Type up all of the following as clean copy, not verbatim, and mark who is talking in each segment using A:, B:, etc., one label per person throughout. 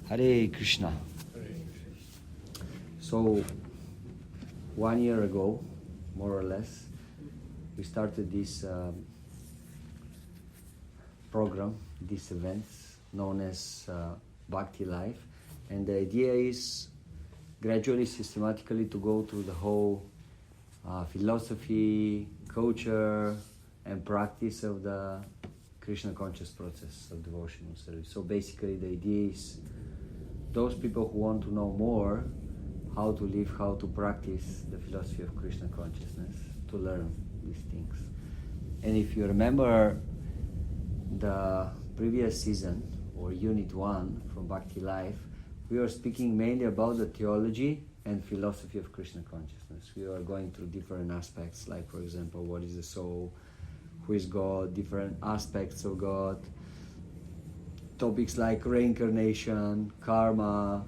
A: Hare Krishna. So, 1 year ago, more or less, we started this program, these events known as Bhakti Life, and the idea is gradually, systematically to go through the whole philosophy, culture, and practice of the Krishna conscious process of devotional service. So basically the idea is those people who want to know more how to live, how to practice the philosophy of Krishna consciousness, to learn these things. And if you remember the previous season, or Unit 1 from Bhakti Life, we were speaking mainly about the theology and philosophy of Krishna consciousness. We were going through different aspects, like for example, what is the soul, who is God, different aspects of God, topics like reincarnation, karma,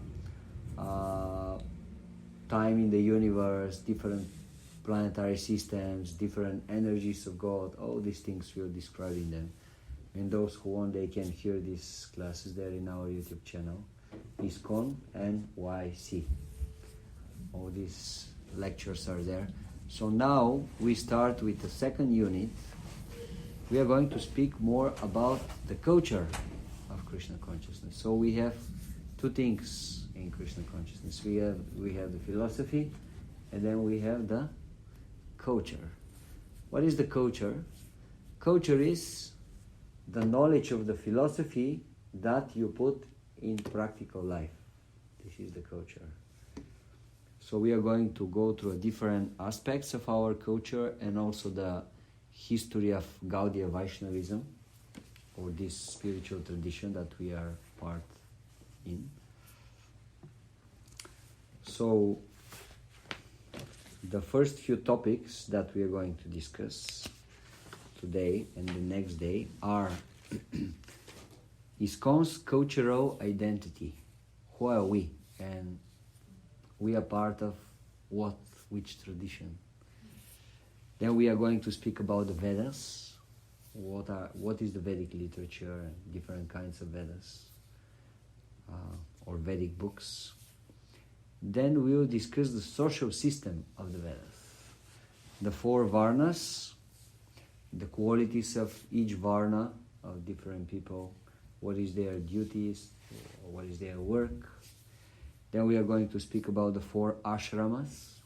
A: time in the universe, different planetary systems, different energies of God, all these things we are describing them. And those who want, they can hear these classes there in our YouTube channel, ISKCON and YC. All these lectures are there. So now we start with the second unit. We are going to speak more about the culture of Krishna consciousness. So we have two things in Krishna consciousness. We have the philosophy, and then we have the culture. What is the culture? Culture is the knowledge of the philosophy that you put in practical life. This is the culture. So we are going to go through different aspects of our culture and also the history of Gaudiya Vaishnavism, or this spiritual tradition that we are part in. So the first few topics that we are going to discuss today and the next day are ISKCON's cultural identity. Who are we? And we are part of what, which tradition? Then we are going to speak about the Vedas. What is the Vedic literature and different kinds of Vedas or Vedic books. Then we will discuss the social system of the Vedas, the 4 Varnas, the qualities of each Varna of different people, what is their duties, what is their work. Then we are going to speak about the 4 ashramas,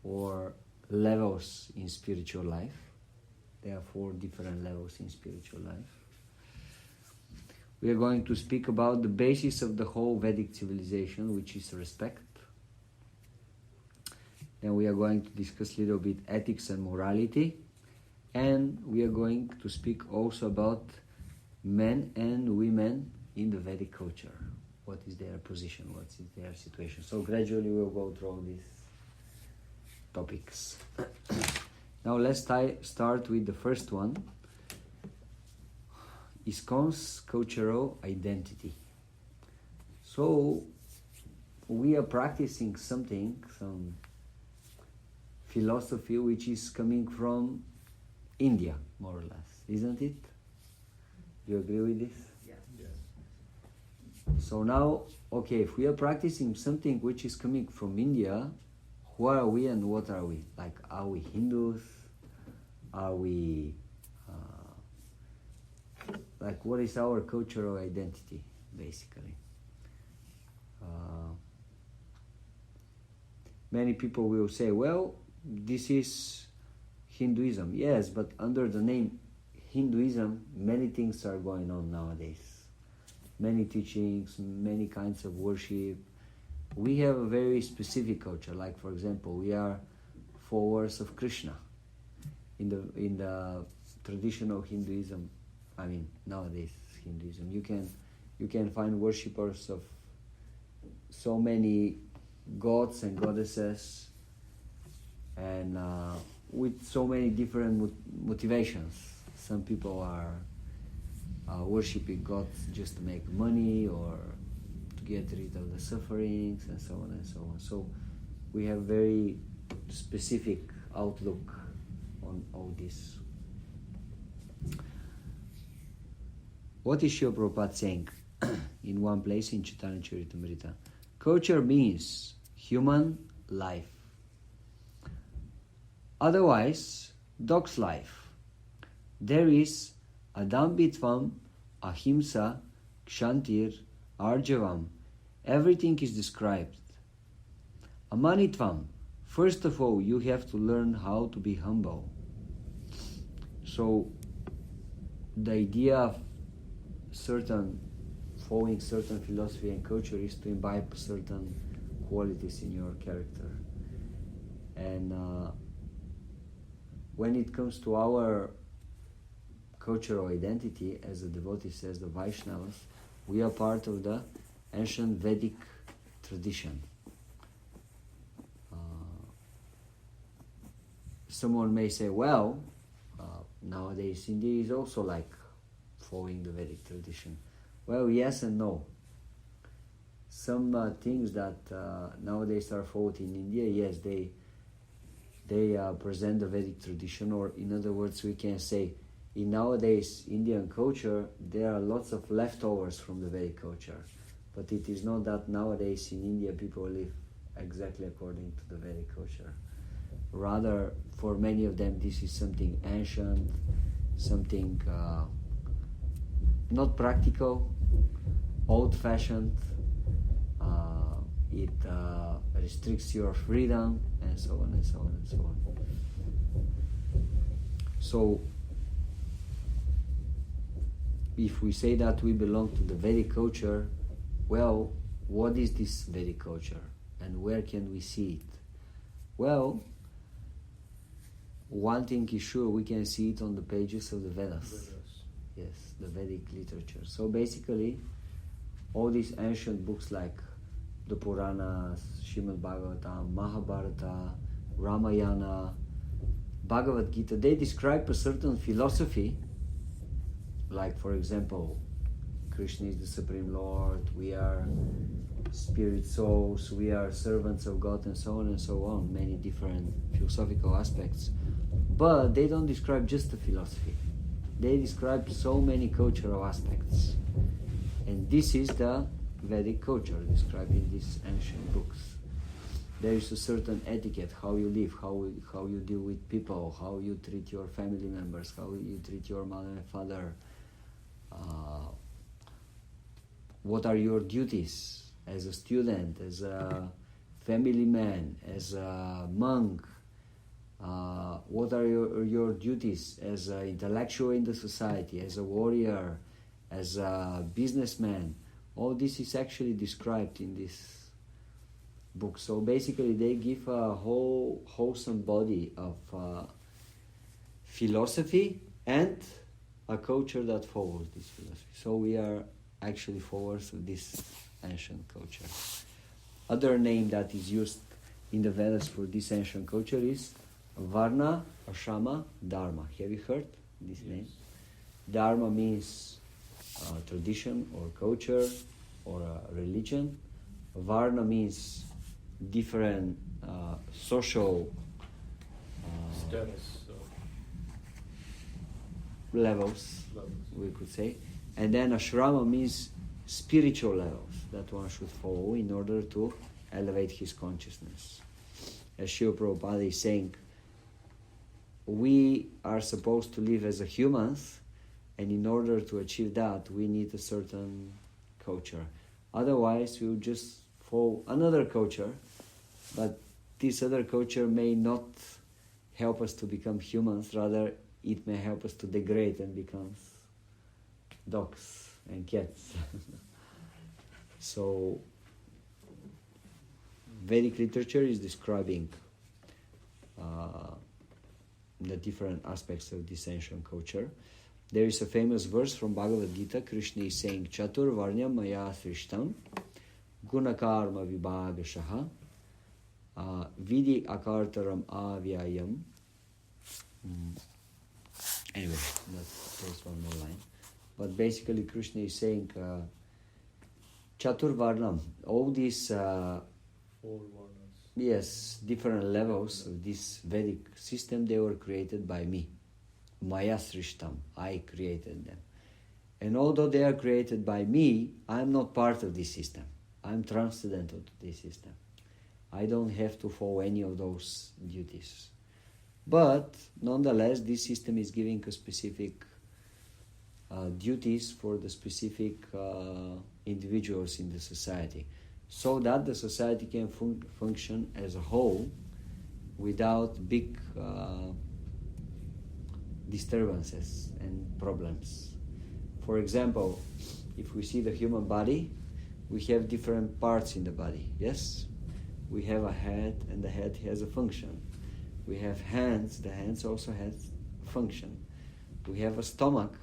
A: or levels in spiritual life. There are 4 different levels in spiritual life. We are going to speak about the basis of the whole Vedic civilization, which is respect. Then we are going to discuss a little bit ethics and morality. And we are going to speak also about men and women in the Vedic culture. What is their position? What is their situation? So gradually we'll go through all these topics. Now let's start with the first one. ISKCON's cultural identity. So we are practicing some philosophy which is coming from India, more or less, isn't it? Do you agree with this?
B: Yes.
A: So now, okay, if we are practicing something which is coming from India, who are we and what are we? Like, are we Hindus? Are we, what is our cultural identity, basically? Many people will say, well, this is Hinduism. Yes, but under the name Hinduism, many things are going on nowadays. Many teachings, many kinds of worship. We have a very specific culture. Like, for example, we are followers of Krishna. In the traditional Hinduism, I mean nowadays Hinduism, you can find worshippers of so many gods and goddesses, and with so many different motivations. Some people are worshipping gods just to make money or to get rid of the sufferings, and so on and so on. So we have very specific outlook on all this. What is Srila Prabhupada saying? in one place in Chaitanya Charitamrita. Culture means human life. Otherwise, dog's life. There is Adambitvam, Ahimsa, Kshantir, Arjavam. Everything is described. Amanitvam. First of all, you have to learn how to be humble. So, the idea of following certain philosophy and culture is to imbibe certain qualities in your character. And when it comes to our cultural identity, as the devotee says, the Vaishnavas, we are part of the ancient Vedic tradition. Someone may say, well, nowadays India is also like following the Vedic tradition. Well, yes and no. Some things that nowadays are followed in India, yes, they present the Vedic tradition, or in other words, we can say, in nowadays Indian culture, there are lots of leftovers from the Vedic culture. But it is not that nowadays in India people live exactly according to the Vedic culture. Rather, for many of them, this is something ancient, something not practical, old-fashioned. It restricts your freedom, and so on and so on and so on. So, if we say that we belong to the Vedic culture, well, what is this Vedic culture, and where can we see it? Well, one thing is sure, we can see it on the pages of the Vedas. Yes, the Vedic literature. So basically, all these ancient books like the Puranas, Srimad Bhagavatam, Mahabharata, Ramayana, Bhagavad Gita, they describe a certain philosophy, like for example, Krishna is the Supreme Lord, we are spirit souls, we are servants of God, and so on, many different philosophical aspects. But they don't describe just the philosophy. They describe so many cultural aspects. And this is the Vedic culture described in these ancient books. There is a certain etiquette, how you live, how you deal with people, how you treat your family members, how you treat your mother and father. What are your duties as a student, as a family man, as a monk? What are your duties as an intellectual in the society, as a warrior, as a businessman? All this is actually described in this book. So basically they give a whole wholesome body of philosophy and a culture that follows this philosophy. So we are actually followers of this ancient culture. Other name that is used in the Vedas for this ancient culture is Varna, Ashrama, Dharma. Have you heard this name? Dharma means tradition or culture or religion. Varna means different social
B: status
A: levels, we could say. And then ashrama means spiritual levels that one should follow in order to elevate his consciousness. As Srila Prabhupada is saying, we are supposed to live as a humans, and in order to achieve that, we need a certain culture. Otherwise, we will just follow another culture, but this other culture may not help us to become humans, rather it may help us to degrade and become dogs and cats. So, Vedic literature is describing the different aspects of this ancient culture. There is a famous verse from Bhagavad Gita. Krishna is saying, Chatur Varnyam Maya Srishtam Gunakarma Vibhagashaha Vidi Akartaram Avyayam. Anyway, there's one more line. But basically Krishna is saying Chatur Varnam, all these yes, different levels of this Vedic system, they were created by me. Maya Srishtam, I created them. And although they are created by me, I am not part of this system. I am transcendental to this system. I don't have to follow any of those duties. But nonetheless, this system is giving a specific duties for the specific individuals in the society, so that the society can function as a whole without big disturbances and problems. For example, if we see the human body, we have different parts in the body, yes? We have a head, and the head has a function. We have hands, the hands also has a function. We have a stomach,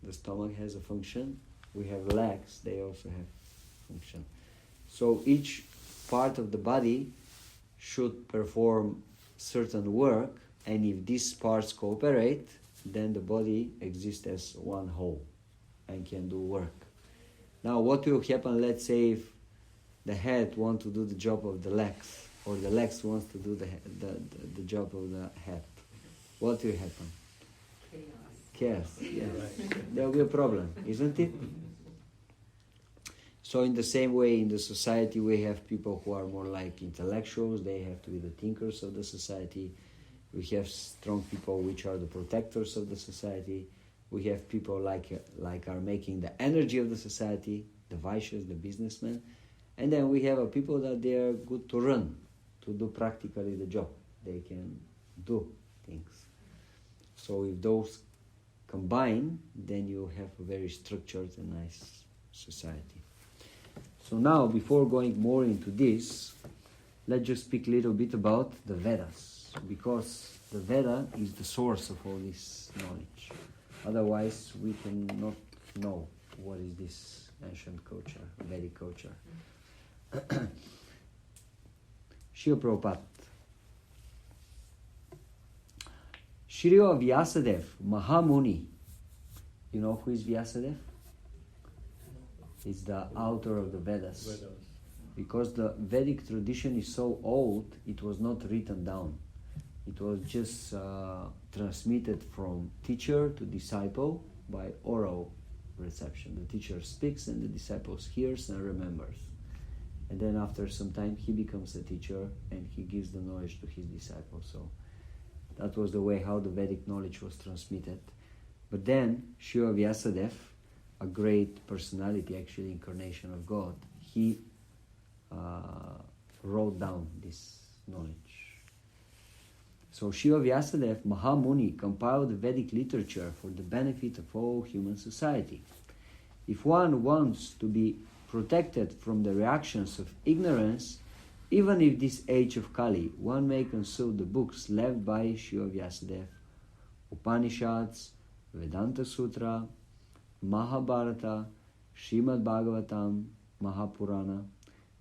A: the stomach has a function. We have legs, they also have function. So each part of the body should perform certain work, and if these parts cooperate, then the body exists as one whole and can do work. Now what will happen, let's say, if the head wants to do the job of the legs, or the legs wants to do the job of the head? What will happen? Chaos, yes. There will be a problem, isn't it? So in the same way, in the society, we have people who are more like intellectuals. They have to be the thinkers of the society. We have strong people which are the protectors of the society. We have people like are making the energy of the society, the Vaishyas, the businessmen. And then we have people that they are good to run, to do practically the job. They can do things. So if those combine, then you have a very structured and nice society. So now, before going more into this, let's just speak a little bit about the Vedas, because the Veda is the source of all this knowledge. Otherwise, we cannot know what is this ancient culture, Vedic culture. Srila Prabhupada. Srila Vyasadeva, Mahamuni. You know who is Vyasadeva? He's the author of the Vedas. Because the Vedic tradition is so old, it was not written down. It was just transmitted from teacher to disciple by oral reception. The teacher speaks and the disciple hears and remembers. And then after some time he becomes a teacher and he gives the knowledge to his disciples. So that was the way how the Vedic knowledge was transmitted. But then Srila Vyasadeva, a great personality, actually incarnation of God, he wrote down this knowledge. So Srila Vyasadeva, Mahamuni, compiled the Vedic literature for the benefit of all human society. If one wants to be protected from the reactions of ignorance, even if this age of Kali, one may consult the books left by Srila Vyasadeva, Upanishads, Vedanta Sutra, Mahabharata, Srimad Bhagavatam, Mahapurana,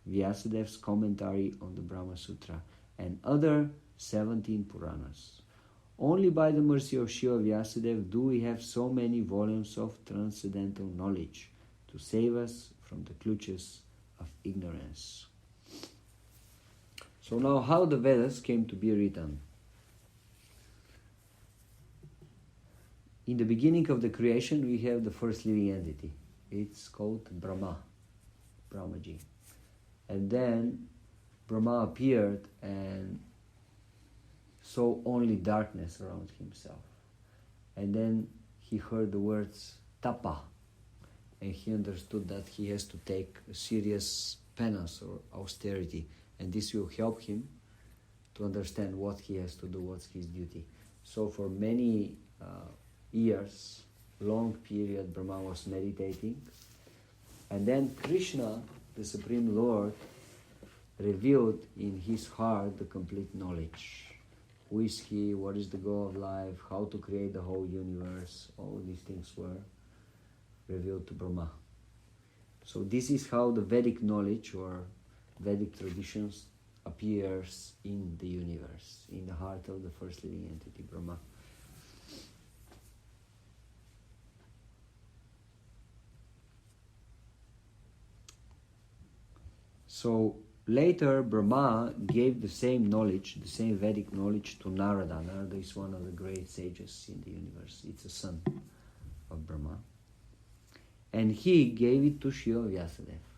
A: Vyasadev's commentary on the Brahma Sutra, and other 17 Puranas. Only by the mercy of Srila Vyasadeva do we have so many volumes of transcendental knowledge to save us from the clutches of ignorance. So now how the Vedas came to be written. In the beginning of the creation, we have the first living entity. It's called Brahma, Brahmaji. And then Brahma appeared and saw only darkness around himself. And then he heard the words tapa, and he understood that he has to take a serious penance or austerity, and this will help him to understand what he has to do, what's his duty. So for many years, long period, Brahma was meditating, and then Krishna, the Supreme Lord, revealed in his heart the complete knowledge. Who is he? What is the goal of life? How to create the whole universe? All these things were revealed to Brahma. So this is how the Vedic knowledge or Vedic traditions appears in the universe, in the heart of the first living entity, Brahma. So later Brahma gave the same knowledge, the same Vedic knowledge to Narada. Narada is one of the great sages in the universe. It's a son of Brahma. And he gave it to Shiva Vyasadeva.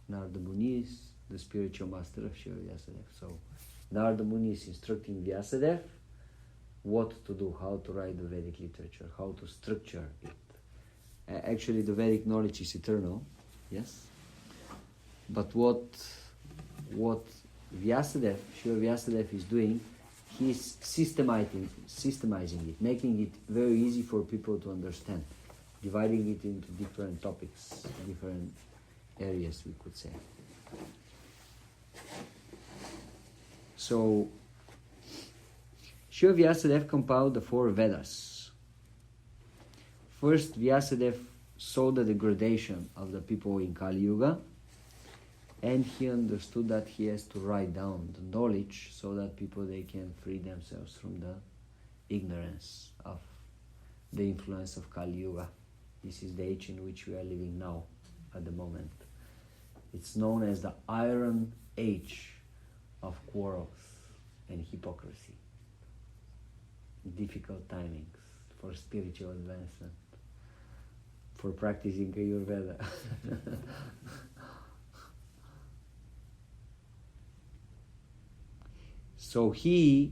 A: Narada Muni is the spiritual master of Shiva Vyasadeva. So Narada Muni is instructing Vyasadeva what to do, how to write the Vedic literature, how to structure it. Actually, the Vedic knowledge is eternal, yes? But what Vyasadeva, Shiva Vyasadeva is doing, he's systemizing it, making it very easy for people to understand, dividing it into different topics, different areas, we could say. So, Shiva Vyasadeva compiled the 4 Vedas. First, Vyasadeva saw the degradation of the people in Kali Yuga, and he understood that he has to write down the knowledge so that people, they can free themselves from the ignorance of the influence of Kali Yuga. This is the age in which we are living now, at the moment. It's known as the Iron Age of quarrels and hypocrisy. Difficult timings for spiritual advancement, for practicing Ayurveda. So he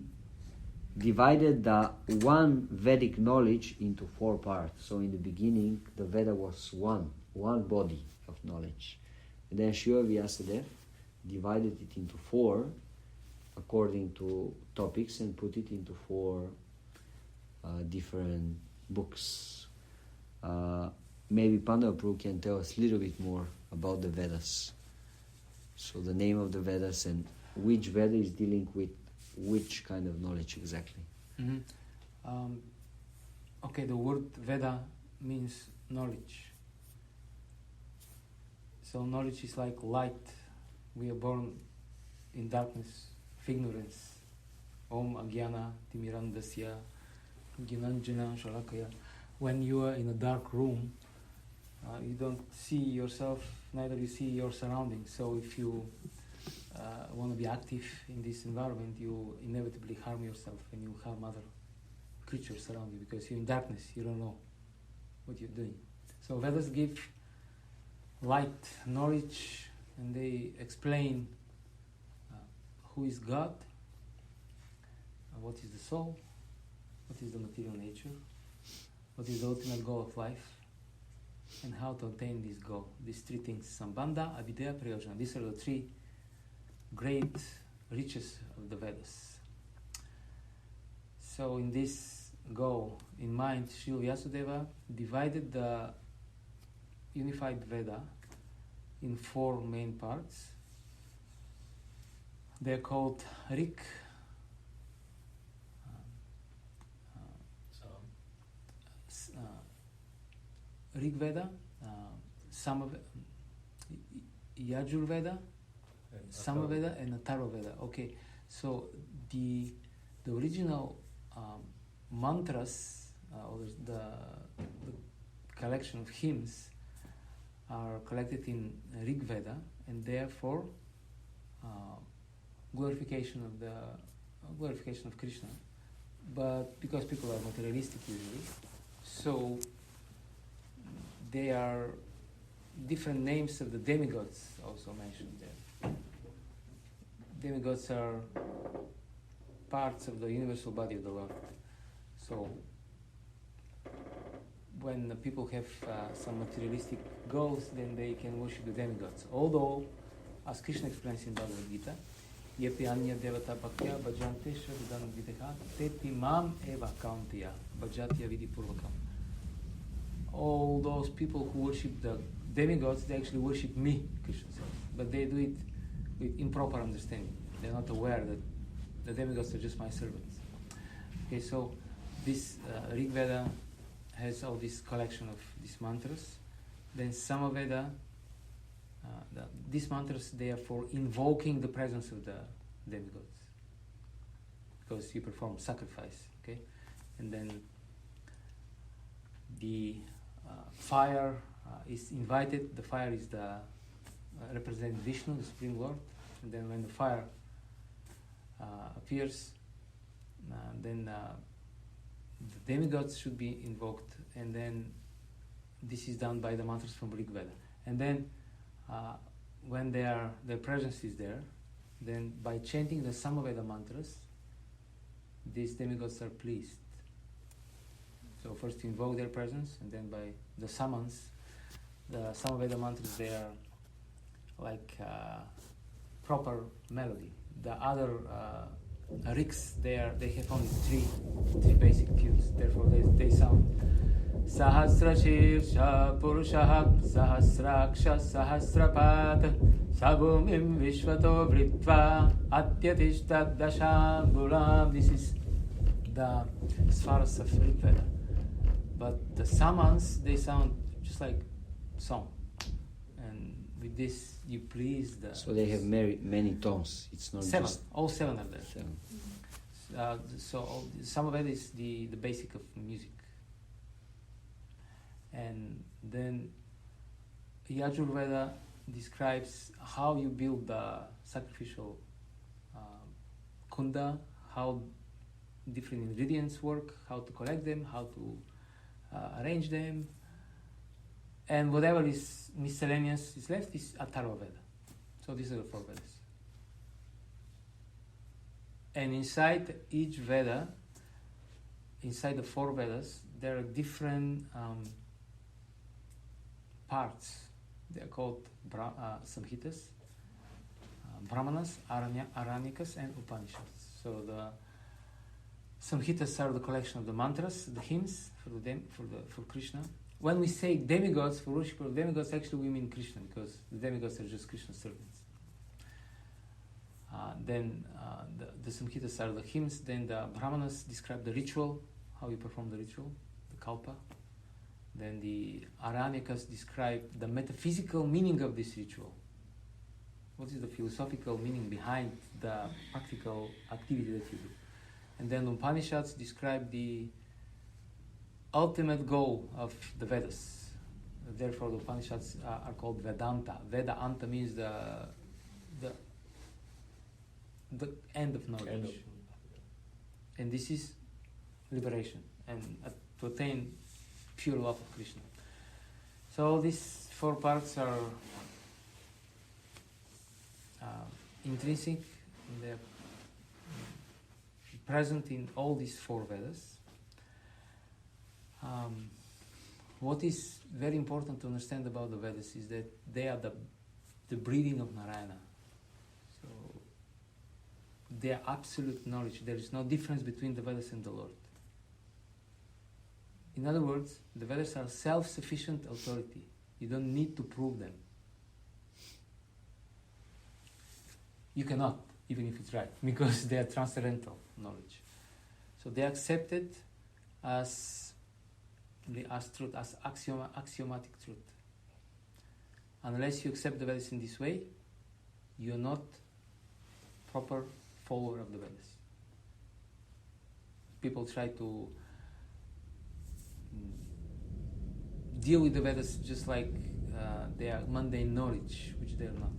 A: divided the one Vedic knowledge into 4 parts. So in the beginning, the Veda was one body of knowledge. And then Shiva Vyasadeva divided it into 4 according to topics and put it into 4 different books. Maybe Pandavaprabhu can tell us a little bit more about the Vedas. So the name of the Vedas and which Veda is dealing with which kind of knowledge exactly.
B: Mm-hmm. Okay, the word Veda means knowledge. So knowledge is like light. We are born in darkness, of ignorance. Om Agyana Timirandasya Gyananjana Shalakaya. When you are in a dark room, you don't see yourself, neither you see your surroundings. So if you want to be active in this environment, you inevitably harm yourself and you harm other creatures around you because you're in darkness, you don't know what you're doing. So Vedas give light, knowledge, and they explain who is God, what is the soul, what is the material nature, what is the ultimate goal of life, and how to attain this goal. These 3 things, Sambandha, Avidya, Prayojana. These are the 3 great riches of the Vedas. So in this goal in mind, Shiva Vyasadeva divided the unified Veda in 4 main parts. They're called Rig, Rig Veda, Yajur Veda, Samaveda, and Atharva Veda. Okay, so the original mantras, or the collection of hymns, are collected in Rig Veda, and therefore glorification of Krishna. But because people are materialistic usually, so they are different names of the demigods also mentioned there. Demigods are parts of the universal body of the Lord. So when the people have some materialistic goals, then they can worship the demigods. Although, as Krishna explains in Bhagavad Gita, Yepi anya devata bhaktya bhajante shraddhan videha tepi mam eva kauntiya bhajatya vidi purvakam. All those people who worship the demigods, they actually worship me, Krishna says. But they do it with improper understanding. They're not aware that the demigods are just my servants. Okay, so this Rig Veda has all this collection of these mantras. Then Samaveda, these mantras, they are for invoking the presence of the demigods, because you perform sacrifice. Okay, and then the fire is invited. The fire is the representing Vishnu, the Supreme Lord. And then when the fire appears, then the demigods should be invoked, and then this is done by the mantras from Rig Veda. And then when their presence is there, then by chanting the Samaveda mantras, these demigods are pleased. So first to invoke their presence, and then by the summons, the Samaveda mantras, they are like proper melody. The other rigs, they have only three basic tunes. Therefore, they sound Sahasra Shirsha Purushaha Sahasraksha Sahasrapat Sabumim Vishvato Vritva Atyatishtat Dashambulam. This is the Svaras of Rig Veda. But the summons, they sound just like song. And with this, you please the...
A: So they have many tones. It's not
B: seven.
A: Just...
B: All seven are there.
A: Seven.
B: So some of it is the basic of music. And then Yajurveda describes how you build the sacrificial kunda, how different ingredients work, how to collect them, how to arrange them, and whatever is miscellaneous is left is Atharva Veda. So these are the four Vedas. And inside each Veda, inside the four Vedas, there are different parts. They are called Samhitas, Brahmanas, Aranyakas, and Upanishads. So the Samhitas are the collection of the mantras, the hymns for Krishna. When we say demigods, for worship of demigods, actually we mean Krishna, because the demigods are just Krishna's servants. Then the Samhitas are the hymns. Then the Brahmanas describe the ritual, how you perform the ritual, the kalpa. Then the Aranyakas describe the metaphysical meaning of this ritual. What is the philosophical meaning behind the practical activity that you do? And then Upanishads describe the ultimate goal of the Vedas. Therefore, the Upanishads are called Vedanta. Vedanta means the end of knowledge. And this is liberation and to attain pure love of Krishna. So these four parts are intrinsic, they're present in all these four Vedas. What is very important to understand about the Vedas is that they are the breathing of Narayana. So they are absolute knowledge. There is no difference between the Vedas and the Lord. In other words, the Vedas are self-sufficient authority. You don't need to prove them. You cannot, even if it's right, because they are transcendental knowledge. So they are accepted as truth, as axiomatic truth. Unless you accept the Vedas in this way, you are not proper follower of the Vedas. People try to deal with the Vedas just like they are mundane knowledge, which they are not.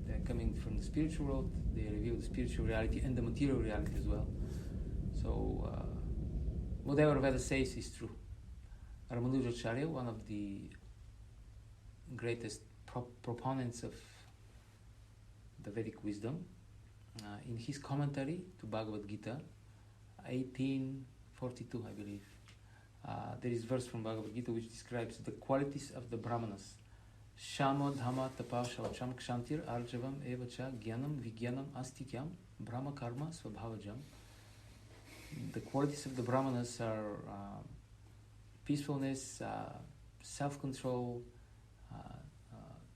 B: They are coming from the spiritual world. They reveal the spiritual reality and the material reality as well. So whatever Veda says is true. Ramanujacharya, one of the greatest proponents of the Vedic wisdom, in his commentary to Bhagavad Gita, 1842, I believe, there is a verse from Bhagavad Gita which describes the qualities of the Brahmanas. Shamo dhamma tapa shavacham kshantir arjavam evacha gyanam vigyanam astikyam brahma karma svabhavajam. The qualities of the Brahmanas are peacefulness, self-control,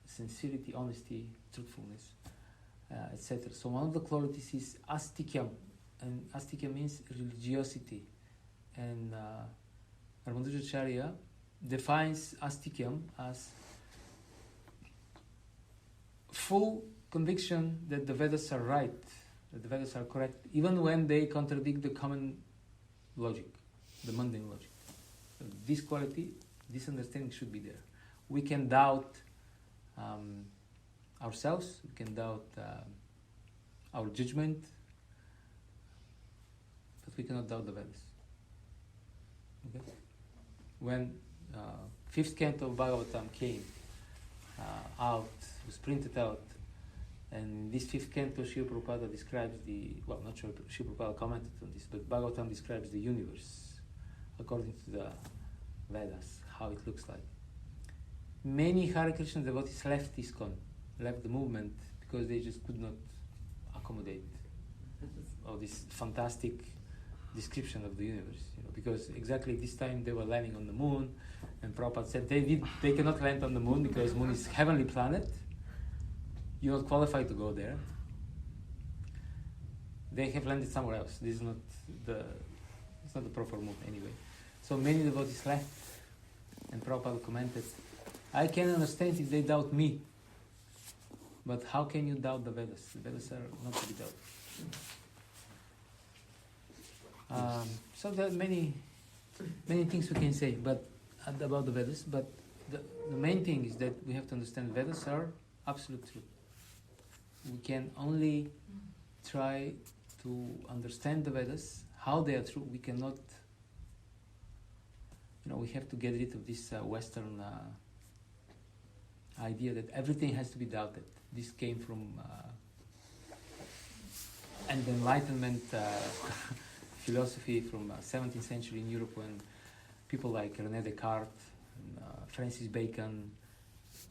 B: sincerity, honesty, truthfulness, etc. So one of the qualities is astikyam, and astikyam means religiosity. And Ramanujacharya defines astikyam as full conviction that the Vedas are right, that the Vedas are correct, even when they contradict the common logic, the mundane logic. So this quality, this understanding should be there. We can doubt ourselves, we can doubt our judgment, but we cannot doubt the Vedas. Okay? When fifth canto of Bhagavatam came out, was printed out, and in this fifth canto, Srila Prabhupada describes not sure if Srila Prabhupada commented on this, but Bhagavatam describes the universe according to the Vedas, how it looks like. Many Hare Krishna devotees left ISKCON, left the movement, because they just could not accommodate all this fantastic description of the universe. Because exactly this time they were landing on the moon, and Prabhupada said they cannot land on the moon because moon is heavenly planet. You're not qualified to go there. They have landed somewhere else. This is not the proper move anyway. So many devotees left, and Prabhupada commented, I can understand if they doubt me, but how can you doubt the Vedas? The Vedas are not to be doubted. So there are many things we can say about the Vedas, but the main thing is that we have to understand Vedas are absolute truth. We can only try to understand the Vedas, how they are true. We cannot, we have to get rid of this Western idea that everything has to be doubted. This came from and the Enlightenment philosophy from 17th century in Europe, when people like René Descartes, and, Francis Bacon,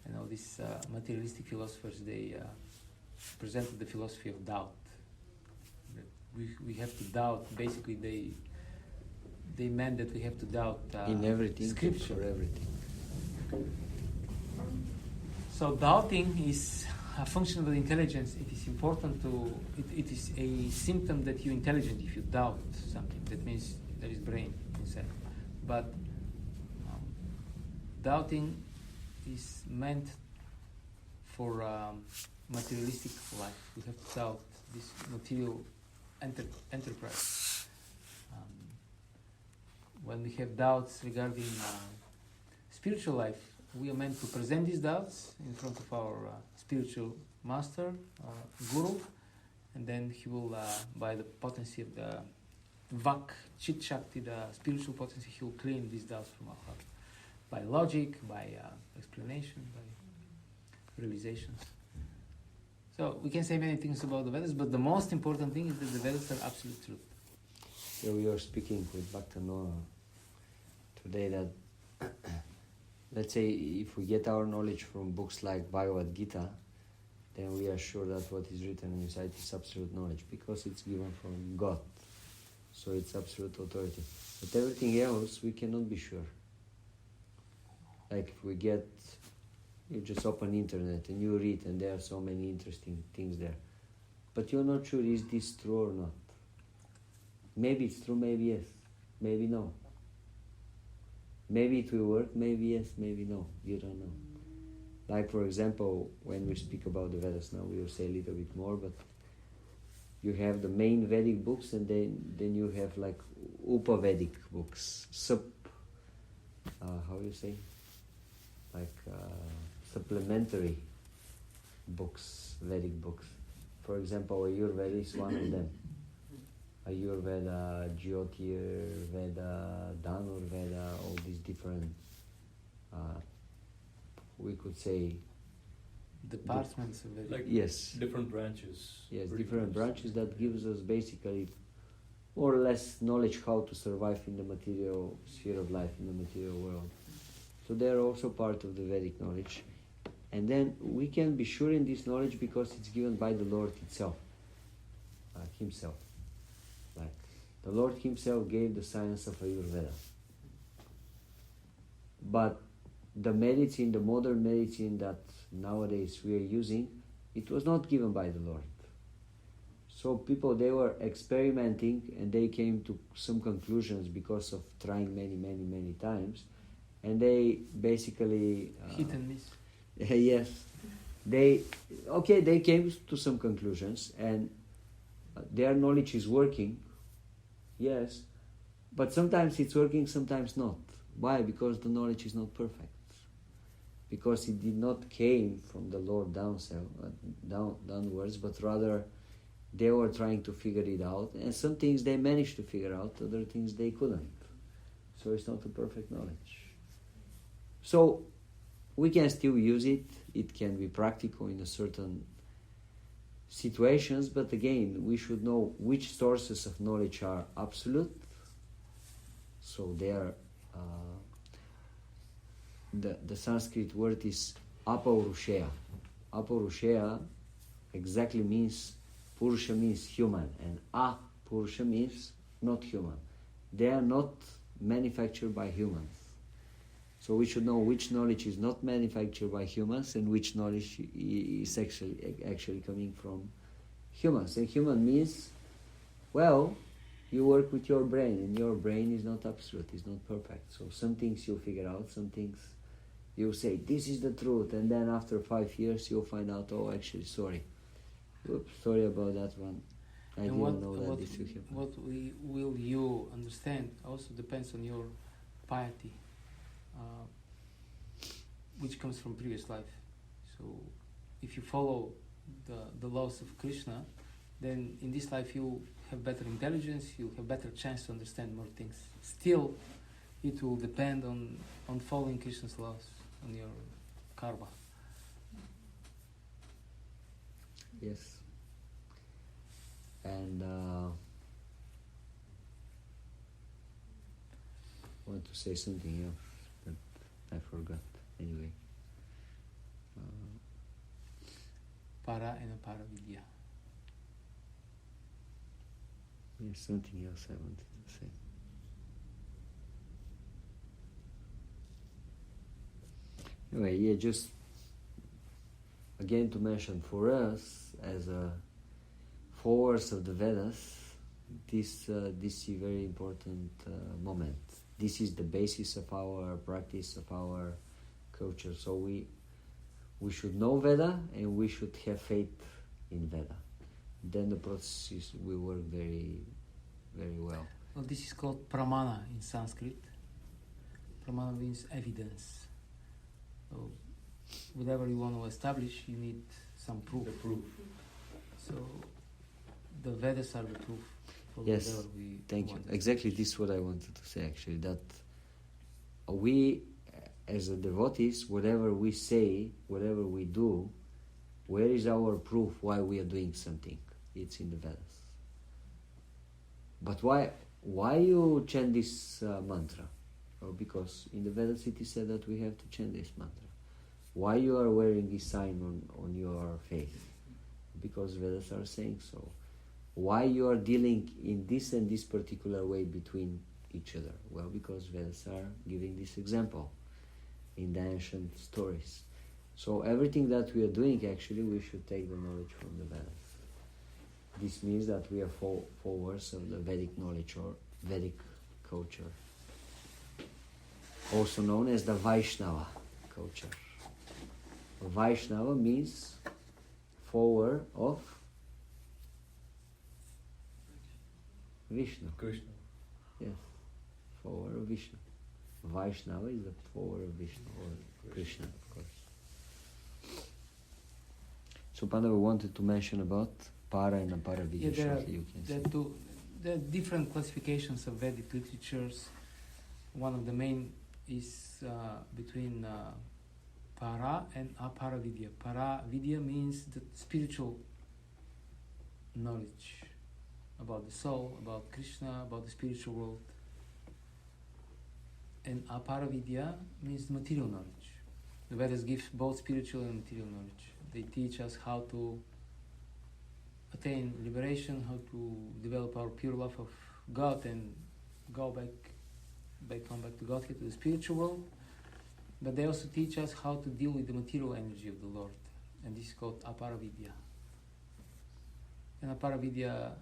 B: and all these materialistic philosophers, they presented the philosophy of doubt. That we have to doubt. Basically, they meant that we have to doubt
A: in everything,
B: scripture.
A: for everything.
B: So doubting is a function of the intelligence. It is important it is a symptom that you're intelligent if you doubt something. That means there is brain inside. But doubting is meant for materialistic life. We have to doubt this material enterprise. When we have doubts regarding spiritual life, we are meant to present these doubts in front of our spiritual master, guru, and then he will, by the potency of the Vak, Chit Shakti, the spiritual potency, he will clean these doubts from our heart. By logic, by explanation, by realizations. So we can say many things about the Vedas, but the most important thing is that the Vedas are absolute truth.
A: So we are speaking with Bhakti Noah today that let's say if we get our knowledge from books like Bhagavad Gita, then we are sure that what is written inside is absolute knowledge, because it's given from God. So it's absolute authority. But everything else, we cannot be sure. Like if you just open internet and you read, and there are so many interesting things there. But you're not sure, is this true or not? Maybe it's true, maybe yes, maybe no. Maybe it will work, maybe yes, maybe no. You don't know. Like for example, when we speak about the Vedas now, we will say a little bit more, but you have the main Vedic books, and then you have like Upa-Vedic books, how you say? Like supplementary books, Vedic books. For example, Ayurveda is one of them. Ayurveda, Jyotirveda, Dhanurveda, all these different, we could say,
B: departments of Vedic.
C: Like
A: yes,
C: different branches.
A: yes, different branches that gives us basically more or less knowledge how to survive in the material sphere of life, in the material world. So they are also part of the Vedic knowledge. And then we can be sure in this knowledge because it's given by the Lord itself, himself. Like the Lord himself gave the science of Ayurveda. But the medicine, the modern medicine that nowadays we are using, it was not given by the Lord. So people, they were experimenting, and they came to some conclusions because of trying many times. And they basically...
B: hit and miss.
A: Yes. They came to some conclusions, and their knowledge is working, yes, but sometimes it's working, sometimes not. Why? Because the knowledge is not perfect. Because it did not came from the Lord downwards, but rather they were trying to figure it out, and some things they managed to figure out, other things they couldn't. So it's not a perfect knowledge. So we can still use it. It can be practical in a certain situations, but again, we should know which sources of knowledge are absolute. So they are, the Sanskrit word is apaurushaya. Apaurushaya exactly means, Purusha means human, and apurusha means not human. They are not manufactured by humans. So we should know which knowledge is not manufactured by humans and which knowledge is actually coming from humans. And human means, well, you work with your brain, and your brain is not absolute, it's not perfect. So some things you'll figure out, some things you'll say, this is the truth, and then after 5 years you'll find out, oh, actually, sorry. Oops, sorry about that one. I didn't know that this will happen.
B: What will you understand also depends on your piety, which comes from previous life. So if you follow the laws of Krishna, then in this life you have better intelligence, you have better chance to understand more things. Still, it will depend on following Krishna's laws, on your karma.
A: Yes. And I want to say something else, but I forgot. Anyway.
B: Para and apara vidya.
A: There's something else I wanted to say. Anyway, yeah, just again to mention for us as followers of the Vedas, this is a very important moment. This is the basis of our practice, of our culture. So we should know Veda and we should have faith in Veda. Then the process will work very, very well.
B: Well, this is called pramana in Sanskrit. Pramana means evidence. So whatever you want to establish, you need some proof.
C: The proof.
B: So the Vedas are the proof for
A: yes,
B: whatever we
A: thank you.
B: want.
A: Exactly, this is what I wanted to say actually, that we as a devotees, whatever we say, whatever we do, where is our proof why we are doing something? It's in the Vedas. But why you chant this mantra? Well, because in the Vedas it is said that we have to chant this mantra. Why you are wearing this sign on your face? Because Vedas are saying so. Why you are dealing in this and this particular way between each other? Well, because Vedas are giving this example in the ancient stories. So everything that we are doing, actually, we should take the knowledge from the Vedas. This means that we are followers of the Vedic knowledge or Vedic culture, also known as the Vaishnava culture. Vaishnava means follower of Vishnu.
C: Krishna.
A: Yes, follower of Vishnu. Vaishnava is the follower of Vishnu or Krishna, of course. So Pandava wanted to mention about para and apara vidya.
B: There are different classifications of Vedic literatures. One of the main is between para and apara vidya. Para vidya means the spiritual knowledge about the soul, about Krishna, about the spiritual world. And apara vidya means material knowledge. The Vedas give both spiritual and material knowledge. They teach us how to attain liberation, how to develop our pure love of God and come back to Godhead, to the spiritual world. But they also teach us how to deal with the material energy of the Lord. And this is called apara vidya. And apara vidya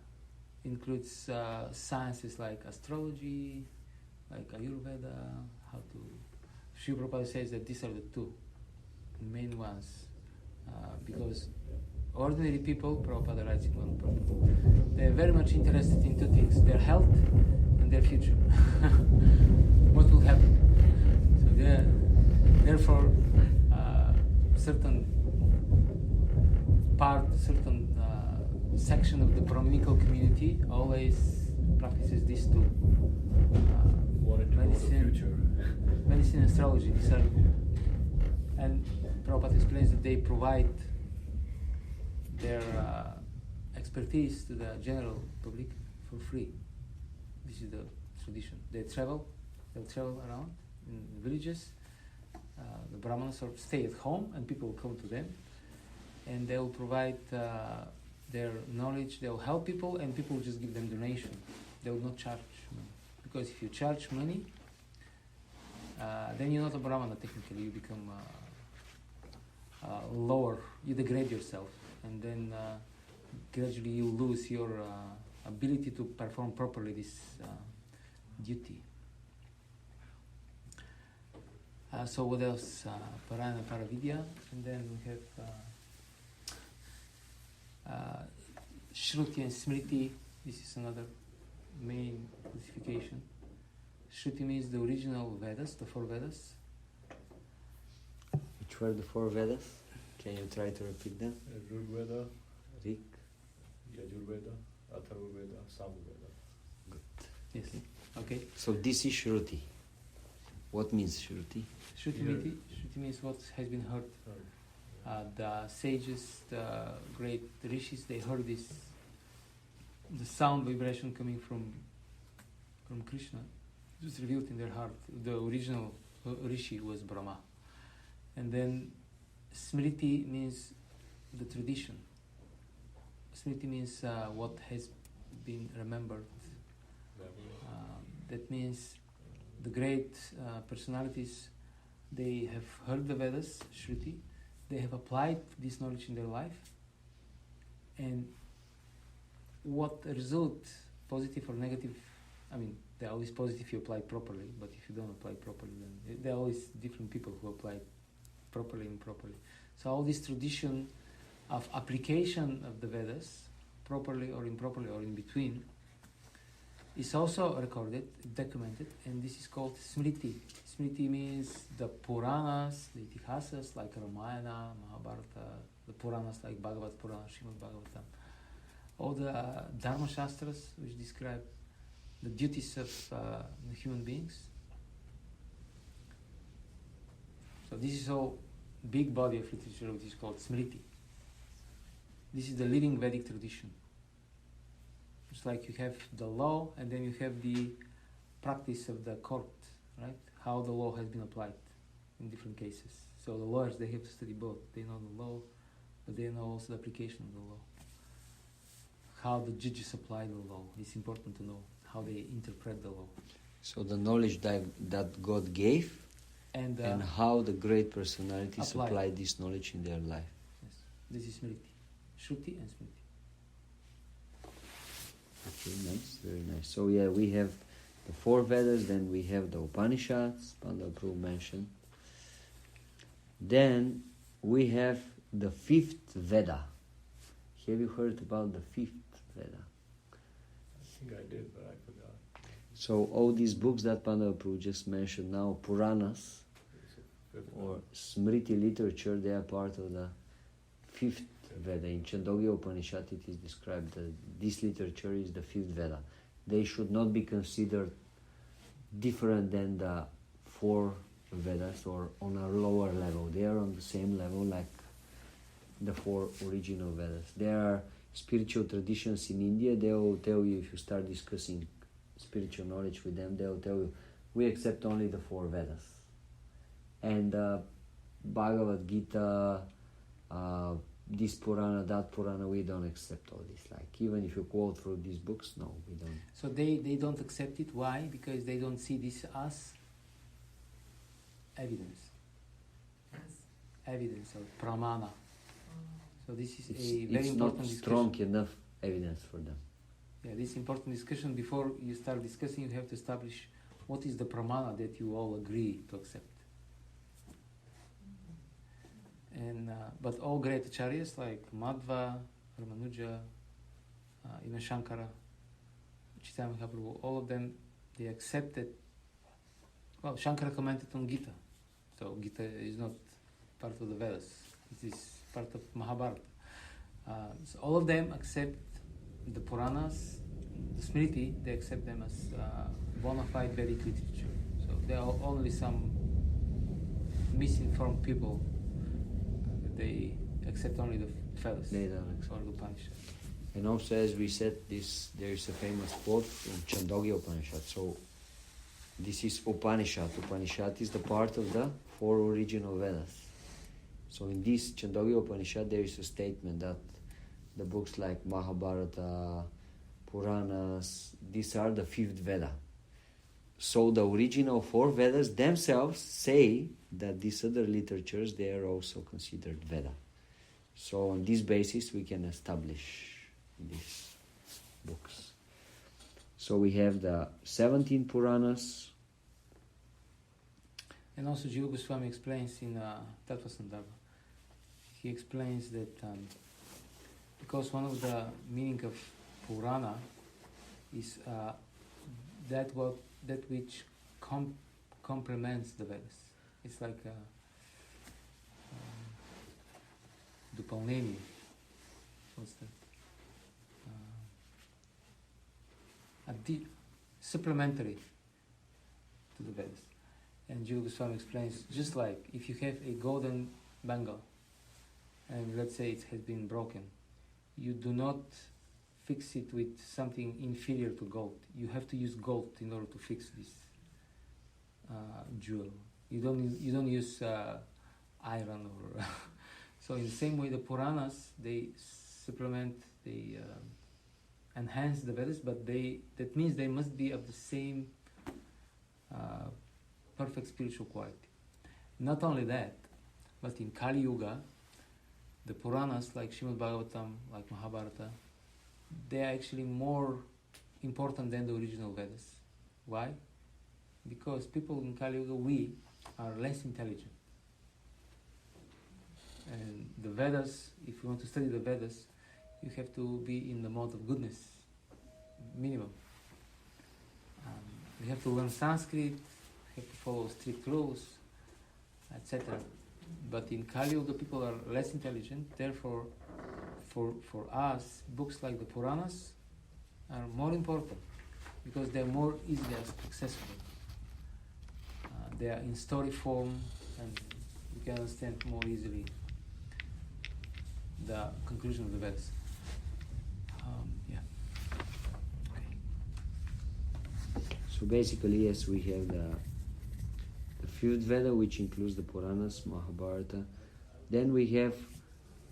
B: includes sciences like astrology, like Ayurveda, how to... Sri Prabhupada says that these are the two main ones. Because ordinary people, Prabhupada writes in one problem, they're very much interested in two things, their health and their future. What will happen? So therefore, certain section of the Brahminical community always practices these two.
C: Wanted to know the
B: medicine,
C: future.
B: medicine and astrology. These are, and Prabhupada explains that they provide their expertise to the general public for free. This is the tradition. They'll travel around in villages. The Brahmanas stay at home and people will come to them, and they will provide their knowledge. They will help people, and people will just give them donation. They will not charge money, because if you charge money, then you're not a Brahmana technically. You become lower. You degrade yourself, and then gradually you lose your ability to perform properly this duty. So what else? Parayana Paravidya, and then we have Shruti and Smriti. This is another main classification. Shruti means the original Vedas, the 4 Vedas.
A: Which were the 4 Vedas? Can you try to repeat them?
C: Rig Veda,
A: Rig,
C: Yajurveda, Atharvaveda, Samaveda.
A: Good.
B: Yes. Okay.
A: So this is Shruti. What means Shruti?
B: Shruti means what has been heard. The sages, the great rishis, they heard the sound vibration coming from Krishna. It was revealed in their heart. The original rishi was Brahma. And then Smriti means the tradition. Smriti means what has been remembered. That means the great personalities, they have heard the Vedas, Shruti, they have applied this knowledge in their life, and what result, positive or negative, I mean, they're always positive if you apply properly, but if you don't apply properly, then there are always different people who apply properly and improperly. So all this tradition of application of the Vedas, properly or improperly or in between, is also recorded, documented, and this is called Smriti. Smriti means the Puranas, the Itihasas like Ramayana, Mahabharata, the Puranas like Bhagavad Purana, Srimad Bhagavatam, all the Dharma Shastras which describe the duties of the human beings. So this is all big body of literature which is called Smriti. This is the living Vedic tradition. It's like you have the law and then you have the practice of the court, right? How the law has been applied in different cases. So the lawyers, they have to study both. They know the law, but they know also the application of the law. How the judges apply the law. It's important to know how they interpret the law.
A: So the knowledge that God gave and how the great personalities apply this knowledge in their life.
B: Yes, this is Smriti. Shruti and Smriti.
A: Okay, nice, very nice. So yeah, we have the 4 Vedas, then we have the Upanishads, Pandal Prabhu mentioned. Then we have the 5th Veda. Have you heard about the 5th Veda?
C: I think I did, but I forgot.
A: So all these books that Pandal Prabhu just mentioned now, Puranas or Smriti literature, they are part of the 5th Veda. In Chandogya Upanishad it is described that this literature is the 5th Veda. They should not be considered different than the 4 Vedas or on a lower level. They are on the same level like the 4 original Vedas. There are spiritual traditions in India. They will tell you, if you start discussing spiritual knowledge with them, they will tell you, we accept only the 4 Vedas. And Bhagavad Gita, this Purana, that Purana, we don't accept all this. Like, even if you quote through these books, no, we don't.
B: So they don't accept it. Why? Because they don't see this as evidence.
D: Yes.
B: Evidence of pramana. So this is
A: It's
B: a very important
A: not
B: discussion.
A: strong enough evidence for them.
B: Yeah, this is important discussion. Before you start discussing, you have to establish what is the pramana that you all agree to accept. And but all great acharyas like Madhva, Ramanuja, even Shankara, Chaitanya Mahaprabhu, all of them, they accepted. Well, Shankara commented on Gita, so Gita is not part of the Vedas; it is part of Mahabharata. So all of them accept the Puranas, the Smriti. They accept them as bona fide Vedic literature. So there are only some misinformed people. They accept only the Vedas
A: They don't accept.
B: or the Upanishad.
A: And also, as we said, there is a famous quote from Chandogya Upanishad. So, this is Upanishad. Upanishad is the part of the 4 original Vedas. So, in this Chandogya Upanishad, there is a statement that the books like Mahabharata, Puranas, these are the 5th Veda. So, the original 4 Vedas themselves say that these other literatures, they are also considered Veda. So, on this basis, we can establish these books. So we have the 17 Puranas.
B: And also Jiva Goswami explains in Tattva Sandarbha, he explains that because one of the meaning of Purana is that which complements the Vedas. It's like дополнение. What's that? Supplementary to the Vedas. And Jiva Goswami explains, just like if you have a golden bangle and let's say it has been broken, you do not fix it with something inferior to gold. You have to use gold in order to fix this jewel. You don't use iron or so in the same way the Puranas, they supplement, they enhance the Vedas, but that means they must be of the same perfect spiritual quality. Not only that, but in Kali Yuga, the Puranas like Srimad Bhagavatam, like Mahabharata, they are actually more important than the original Vedas. Why? Because people in Kali Yuga, we are less intelligent. And the Vedas, if you want to study the Vedas, you have to be in the mode of goodness, minimum. You have to learn Sanskrit, you have to follow strict rules, etc. But in Kali Yuga, people are less intelligent. Therefore, for us, books like the Puranas are more important because they are more easily accessible. They are in story form, and you can understand more easily the conclusion of the Vedas.
A: So basically, yes, we have the 5th Veda, which includes the Puranas, Mahabharata. Then we have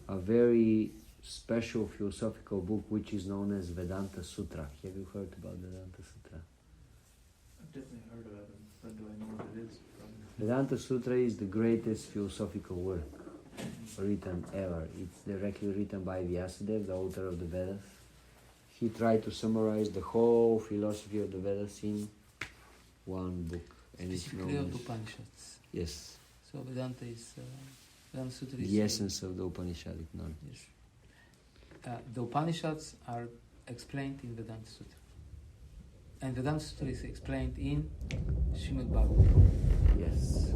A: a very special philosophical book which is known as Vedanta Sutra. Have you heard about Vedanta Sutra?
C: I've definitely heard of it, but do I know what it is?
A: Vedanta Sutra is the greatest philosophical work written ever. It's directly written by Vyasadeva, the author of the Vedas. He tried to summarize the whole philosophy of the Vedas in one book. And it's known
B: Specifically of
A: as,
B: the Upanishads.
A: yes,
B: So Vedanta is Vedanta Sutra is
A: the essence of the Upanishadic knowledge.
B: Yes. The Upanishads are explained in Vedanta Sutra. And Vedanta Sutra is explained in Srimad Bhagavatam.
A: Yes.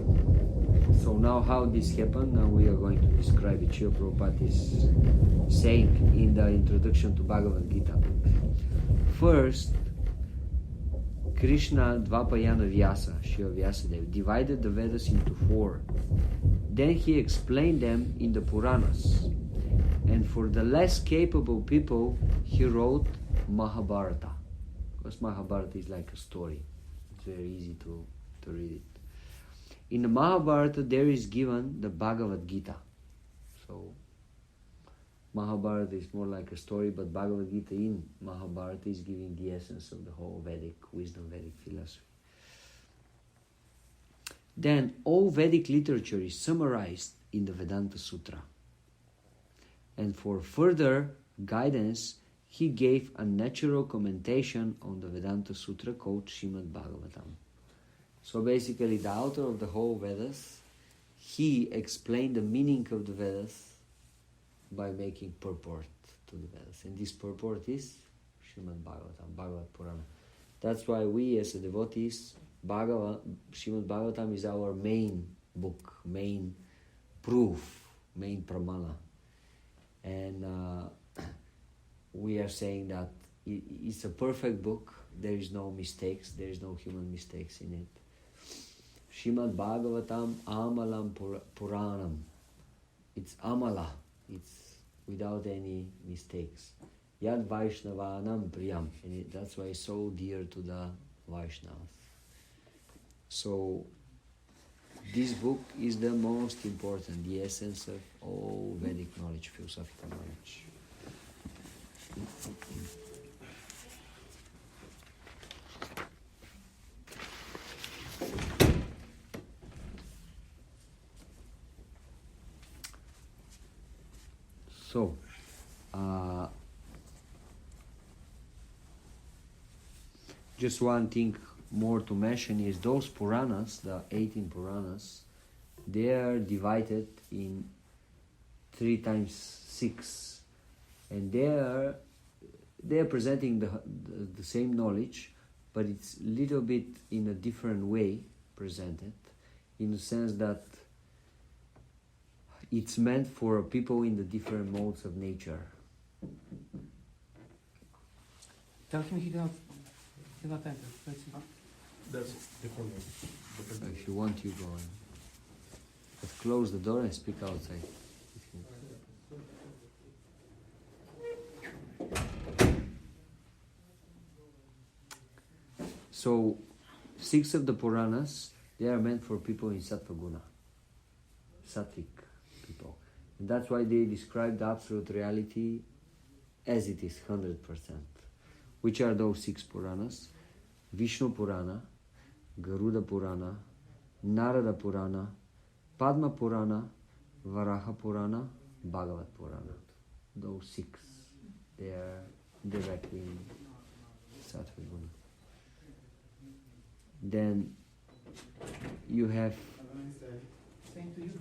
A: So now how this happened, now we are going to describe it. Srila Prabhupada is saying in the introduction to Bhagavad Gita. First, Krishna Dvapayana Vyasa, Srila Vyasadeva, divided the Vedas into 4. Then he explained them in the Puranas. And for the less capable people, he wrote Mahabharata. Because Mahabharata is like a story. It's very easy to read it. In the Mahabharata, there is given the Bhagavad Gita. So, Mahabharata is more like a story, but Bhagavad Gita in Mahabharata is giving the essence of the whole Vedic wisdom, Vedic philosophy. Then, all Vedic literature is summarized in the Vedanta Sutra. And for further guidance, he gave a natural commentation on the Vedanta Sutra called Srimad Bhagavatam. So basically, the author of the whole Vedas, he explained the meaning of the Vedas by making purport to the Vedas. And this purport is Srimad Bhagavatam, Bhagavad Purana. That's why we as devotees, Srimad Bhagavatam is our main book, main proof, main pramana. And we are saying that it's a perfect book. There is no mistakes. There is no human mistakes in it. Srimad Bhagavatam Amalam Puranam. It's Amala. It's without any mistakes. Yad Vaishnavanam Priyam. And that's why it's so dear to the Vaishnavas. So, this book is the most important, the essence of all Vedic knowledge, philosophical knowledge. So, just one thing more to mention is those Puranas, the 18 Puranas, they are divided in 3 times 6, and they are presenting the same knowledge, but it's little bit in a different way presented, in the sense that it's meant for people in the different modes of nature.
B: Tell him he cannot enter. Let's see.
C: That's different.
A: If you want, you go on. But close the door and speak outside. So, 6 of the Puranas, they are meant for people in Sattva Guna, Sattvic people. And that's why they describe the absolute reality as it is, 100%. Which are those 6 Puranas? Vishnu Purana, Garuda Purana, Narada Purana, Padma Purana, Varaha Purana, Bhagavat Purana. Those 6, they are directly in Sattva Guna. Then you have...
B: Same to you.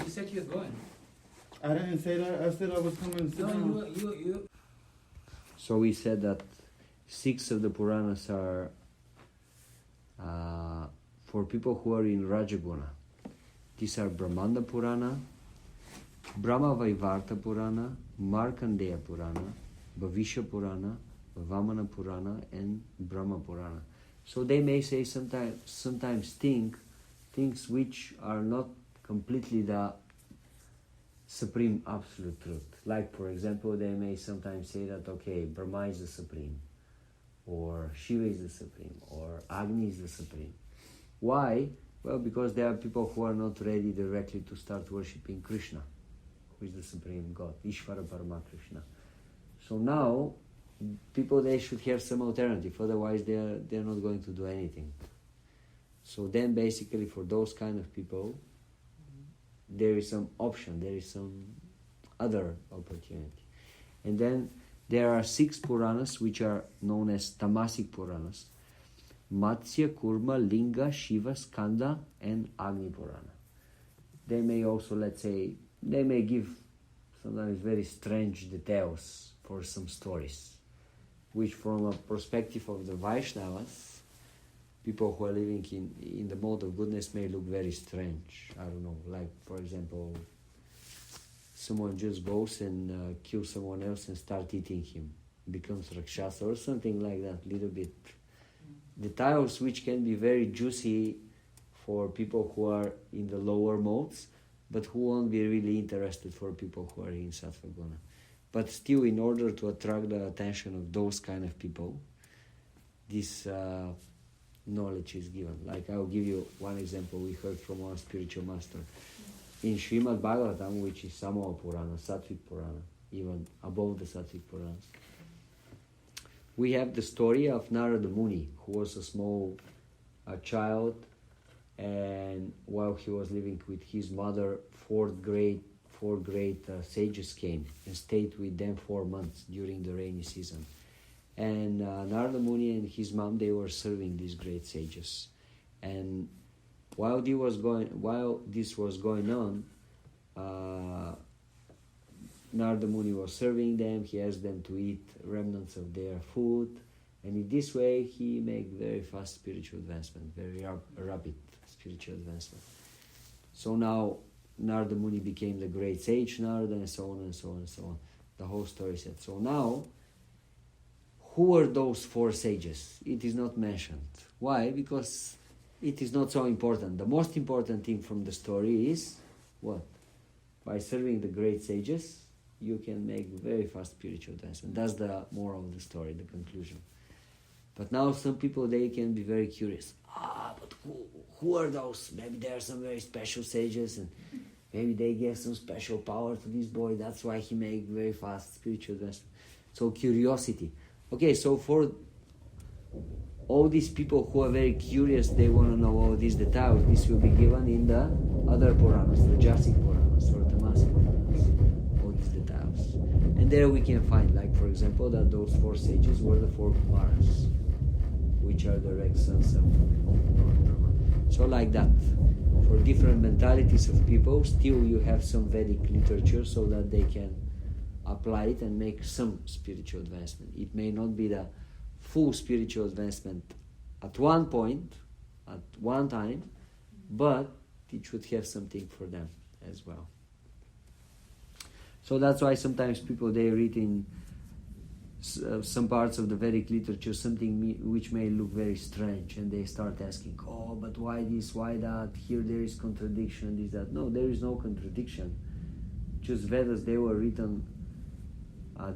B: You said you were going.
D: I didn't say that. I said I was coming to sit down.
B: No, you.
A: So we said that 6 of the Puranas are for people who are in Rajaguna. These are Brahmanda Purana, Brahma Vaivarta Purana, Markandeya Purana, Bhavisha Purana, Vamana Purana, and Brahma Purana. So they may say sometimes things which are not completely the supreme absolute truth. Like, for example, they may sometimes say that, okay, Brahma is the supreme, or Shiva is the supreme, or Agni is the supreme. Why? Well, because there are people who are not ready directly to start worshipping Krishna, who is the supreme God, Ishvara Parama Krishna. So now, people, they should have some alternative, otherwise they're not going to do anything. So then basically for those kind of people, there is some option, there is some other opportunity. And then there are 6 Puranas which are known as Tamasic Puranas. Matsya, Kurma, Linga, Shiva, Skanda, and Agni Purana. They may also, let's say, they may give sometimes very strange details for some stories, which from a perspective of the Vaishnavas, people who are living in the mode of goodness may look very strange. I don't know, like for example, someone just goes and kills someone else and starts eating him, becomes Rakshasa or something like that, little bit. Details which can be very juicy for people who are in the lower modes, but who won't be really interested for people who are in Sattva Guna. But still, in order to attract the attention of those kind of people, this knowledge is given. Like, I'll give you one example we heard from our spiritual master. In Srimad Bhagavatam, which is Samava Purana, Sattvic Purana, even above the Sattvic Puranas, we have the story of Narada Muni, who was a small child, and while he was living with his mother, four great sages came and stayed with them 4 months during the rainy season. And Narada Muni and his mom, they were serving these great sages. And while this was going on, Narada Muni was serving them. He asked them to eat remnants of their food, and in this way he made very fast spiritual advancement, very rapid spiritual advancement. So now Narada Muni became the great sage Narada, and so on and so on and so on. The whole story said. So now, who are those 4 sages? It is not mentioned. Why? Because it is not so important. The most important thing from the story is what? By serving the great sages, you can make very fast spiritual advancement. That's the moral of the story, the conclusion. But now some people, they can be very curious. But who are those? Maybe there are some very special sages, and maybe they gave some special power to this boy. That's why he made very fast spiritual advancement. So curiosity. Okay, so for all these people who are very curious, they want to know all these details. This will be given in the other Puranas, Rajasic Puranas or Tamasic Puranas, all these details. And there we can find, like for example, that those 4 sages were the 4 Kumaras, which are direct sons of Lord Brahma. So like that, for different mentalities of people, still you have some Vedic literature so that they can apply it and make some spiritual advancement. It may not be the full spiritual advancement at one point, at one time, but it should have something for them as well. So that's why sometimes people, they read in some parts of the Vedic literature something which may look very strange, and they start asking, but why this, why that, here there is contradiction, this, that. No, there is no contradiction. Just Vedas, they were written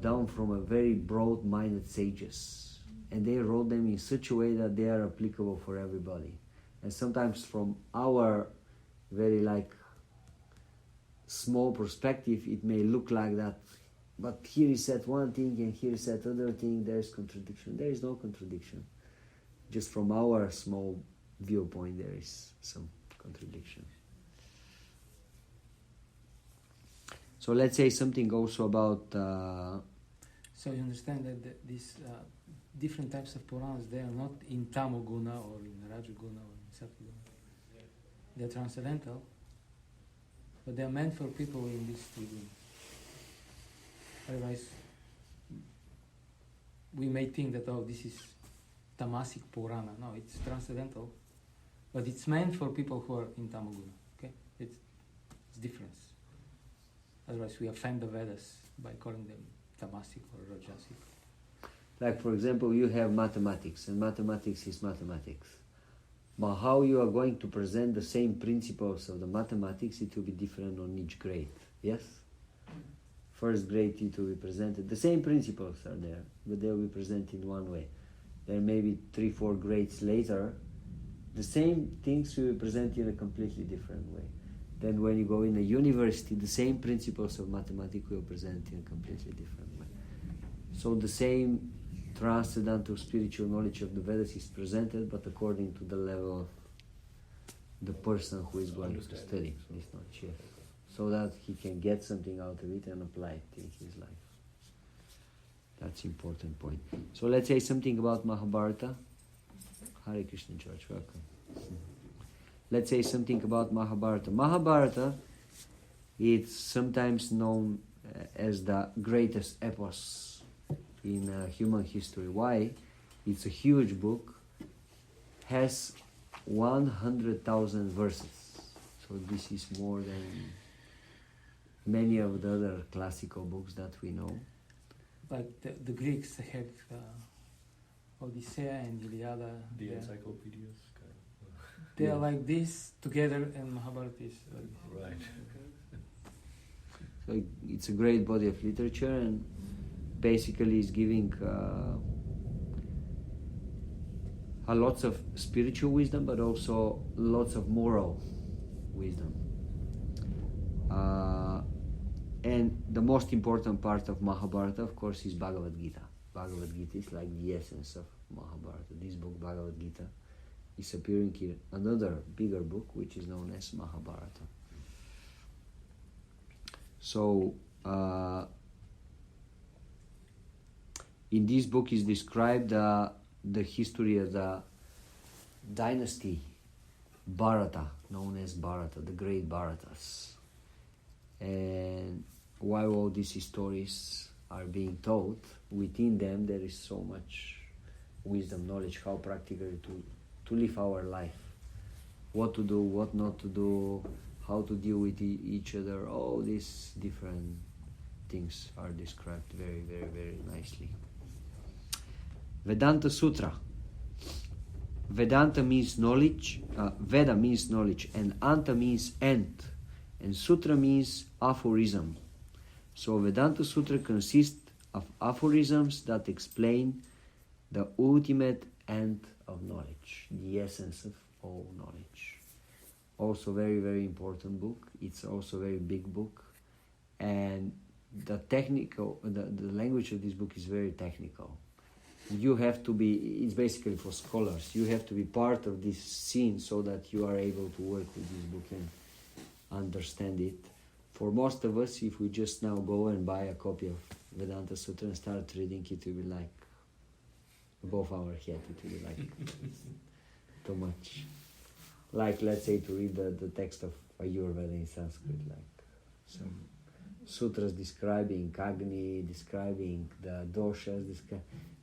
A: down from a very broad-minded sages, and they wrote them in such a way that they are applicable for everybody. And sometimes from our very small perspective, it may look like that, but here is said one thing and here is said other thing, there is contradiction. There is no contradiction. Just from our small viewpoint, there is some contradiction. So let's say something also about...
B: So you understand that these different types of Puranas, they are not in Tamoguna or in Rajaguna or in Sattva. They're transcendental, but they're meant for people in these 3 gunas. Otherwise, we may think that, this is Tamasic Purana. No, it's transcendental, but it's meant for people who are in Tamoguna. Okay, it's difference. Otherwise, we offend the Vedas by calling them Tamasic or Rajasic.
A: Like for example, you have mathematics, and mathematics is mathematics. But how you are going to present the same principles of the mathematics, it will be different on each grade. Yes? First grade it will be presented. The same principles are there, but they will be presented in one way. Then maybe 3-4 grades later, the same things will be presented in a completely different way. Then when you go in a university, the same principles of mathematics will be presented in a completely different way. So the same transcendental spiritual knowledge of the Vedas is presented, but according to the level of the person who is going to study this knowledge. Yes. So that he can get something out of it and apply it in his life. That's important point. So let's say something about Mahabharata. Hare Krishna, George, welcome. Let's say something about Mahabharata. Mahabharata, it's sometimes known as the greatest epos in human history. Why? It's a huge book, has 100,000 verses. So this is more than many of the other classical books that we know.
B: Like the Greeks, they have Odyssey and Iliada.
C: The encyclopedias.
B: They are like this together, and Mahabharata is like this.
C: Right.
A: So it's a great body of literature, and basically is giving lots of spiritual wisdom, but also lots of moral wisdom. And the most important part of Mahabharata, of course, is Bhagavad Gita. Bhagavad Gita is like the essence of Mahabharata. This book, Bhagavad Gita, is appearing in another bigger book, which is known as Mahabharata. So, in this book is described the history of the dynasty Bharata, known as Bharata, the great Bharatas. And while all these stories are being told, within them there is so much wisdom, knowledge, how practically to live our life, what to do, what not to do, how to deal with each other. All these different things are described very, very, very nicely. Vedanta Sutra. Vedanta means knowledge, Veda means knowledge, and Anta means end, and Sutra means aphorism. So Vedanta Sutra consists of aphorisms that explain the ultimate end of knowledge, the essence of all knowledge. Also very, very important book. It's also a very big book, and the language of this book is very technical. You have to be, it's basically for scholars, you have to be part of this scene so that you are able to work with this book and understand it. For most of us, if we just now go and buy a copy of Vedanta Sutra and start reading, it will be like above our head, it will be like too much. Like, let's say, to read the text of Ayurveda in Sanskrit, like some sutras describing Agni, describing the doshas,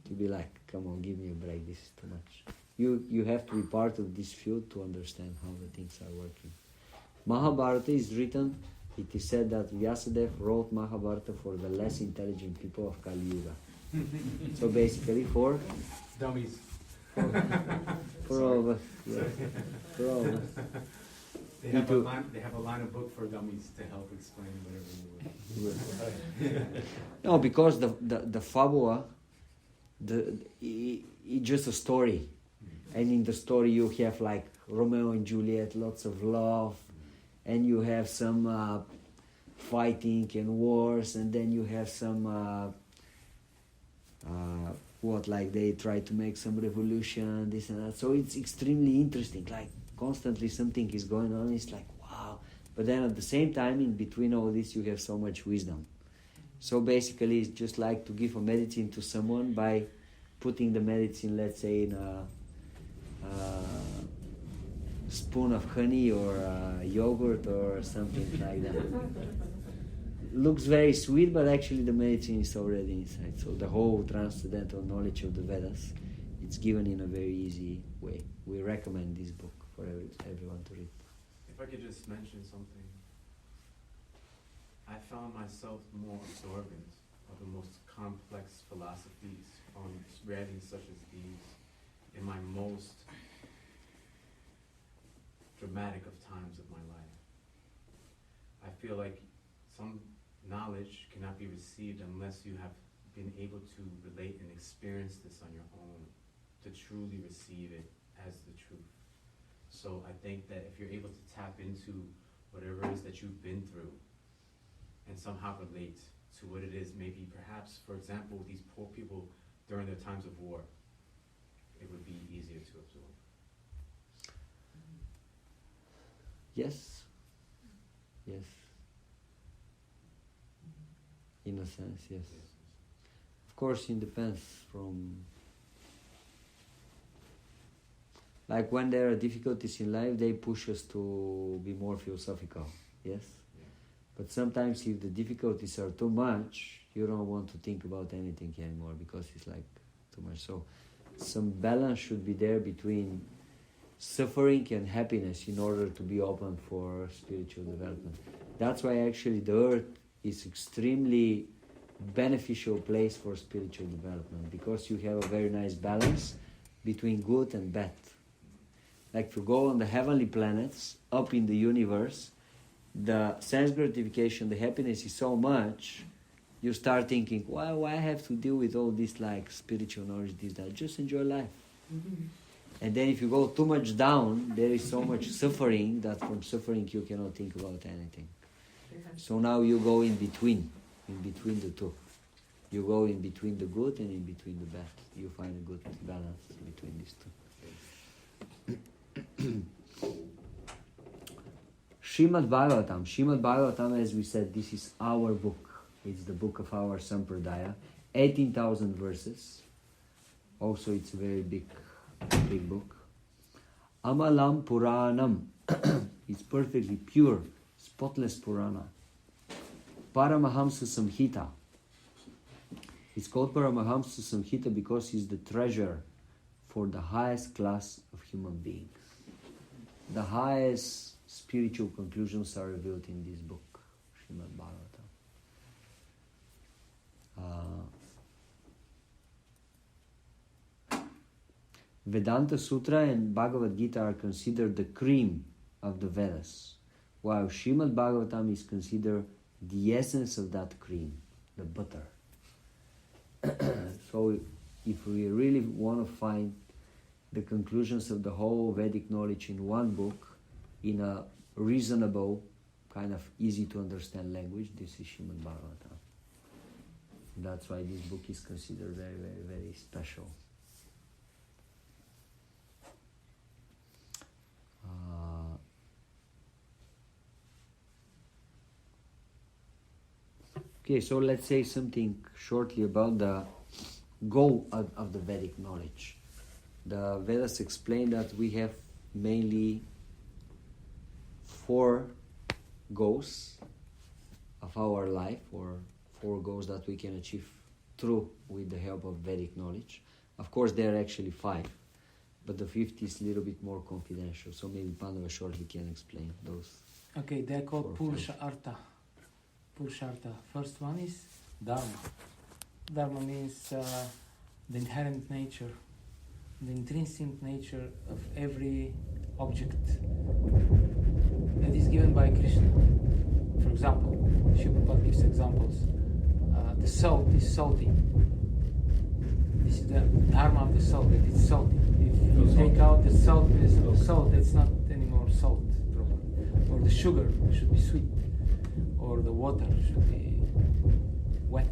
A: to be like, come on, give me a break, this is too much. You have to be part of this field to understand how the things are working. Mahabharata is written, it is said that Vyasadeva wrote Mahabharata for the less intelligent people of Kali Yuga. So basically for
E: dummies.
A: For all of us. Yes. For all of us.
E: They have a line of book for dummies to help explain whatever you want.
A: No, because the fabula, it's just a story. And in the story you have like Romeo and Juliet, lots of love, and you have some fighting and wars, and then you have some like they try to make some revolution, this and that. So it's extremely interesting, like constantly something is going on, it's like wow. But then at the same time, in between all this, you have so much wisdom. So basically it's just like to give a medicine to someone by putting the medicine, let's say, in a spoon of honey or yogurt or something like that. Looks very sweet, but actually the medicine is already inside. So the whole transcendental knowledge of the Vedas, it's given in a very easy way. We recommend this book for everyone to read.
E: If I could just mention something, I found myself more absorbent of the most complex philosophies on writings such as these in my most dramatic of times of my life. I feel like some knowledge cannot be received unless you have been able to relate and experience this on your own to truly receive it as the truth. So I think that if you're able to tap into whatever it is that you've been through and somehow relate to what it is, maybe perhaps, for example, these poor people during their times of war, it would be easier to absorb.
A: Yes. Yes. In a sense, yes. Of course, it depends from... Like when there are difficulties in life, they push us to be more philosophical, yes?
E: Yeah.
A: But sometimes if the difficulties are too much, you don't want to think about anything anymore because it's like too much. So some balance should be there between suffering and happiness in order to be open for spiritual development. That's why actually the earth is extremely beneficial place for spiritual development, because you have a very nice balance between good and bad. Like if you go on the heavenly planets, up in the universe, the sense gratification, the happiness is so much, you start thinking, why I have to deal with all this like spiritual knowledge, this, that, just enjoy life. Mm-hmm. And then if you go too much down, there is so much suffering that from suffering you cannot think about anything. So now you go in between the two. You go in between the good and in between the bad. You find a good balance between these two. Srimad Bhagavatam, as we said, this is our book. It's the book of our Sampradaya. 18,000 verses. Also, it's a very big book. Amalam Puranam. It's perfectly pure, spotless Purana. Paramahamsa Samhita. It's called Paramahamsa Samhita because it's the treasure for the highest class of human beings. The highest spiritual conclusions are revealed in this book, Srimad Bhagavatam. Vedanta Sutra and Bhagavad Gita are considered the cream of the Vedas, while Srimad Bhagavatam is considered the essence of that cream, the butter. So if we really want to find the conclusions of the whole Vedic knowledge in one book, in a reasonable, kind of easy to understand language, this is Srimad Bhagavatam. That's why this book is considered very, very, very special. Okay, so let's say something shortly about the goal of the Vedic knowledge. The Vedas explain that we have mainly 4 goals of our life, or 4 goals that we can achieve through with the help of Vedic knowledge. Of course, there are actually 5, but the 5th is a little bit more confidential, so maybe Pandava shortly can explain those.
B: Okay, they're called
A: 4
B: Purusha Artha. Purushartha. First one is Dharma. Dharma means the inherent nature, the intrinsic nature of every object that is given by Krishna. For example, Shri gives examples. The salt is salty. This is the dharma of the salt, that it's salty. If you take out the salt, it's not anymore salt properly. Or the sugar should be sweet. Or the water should be wet.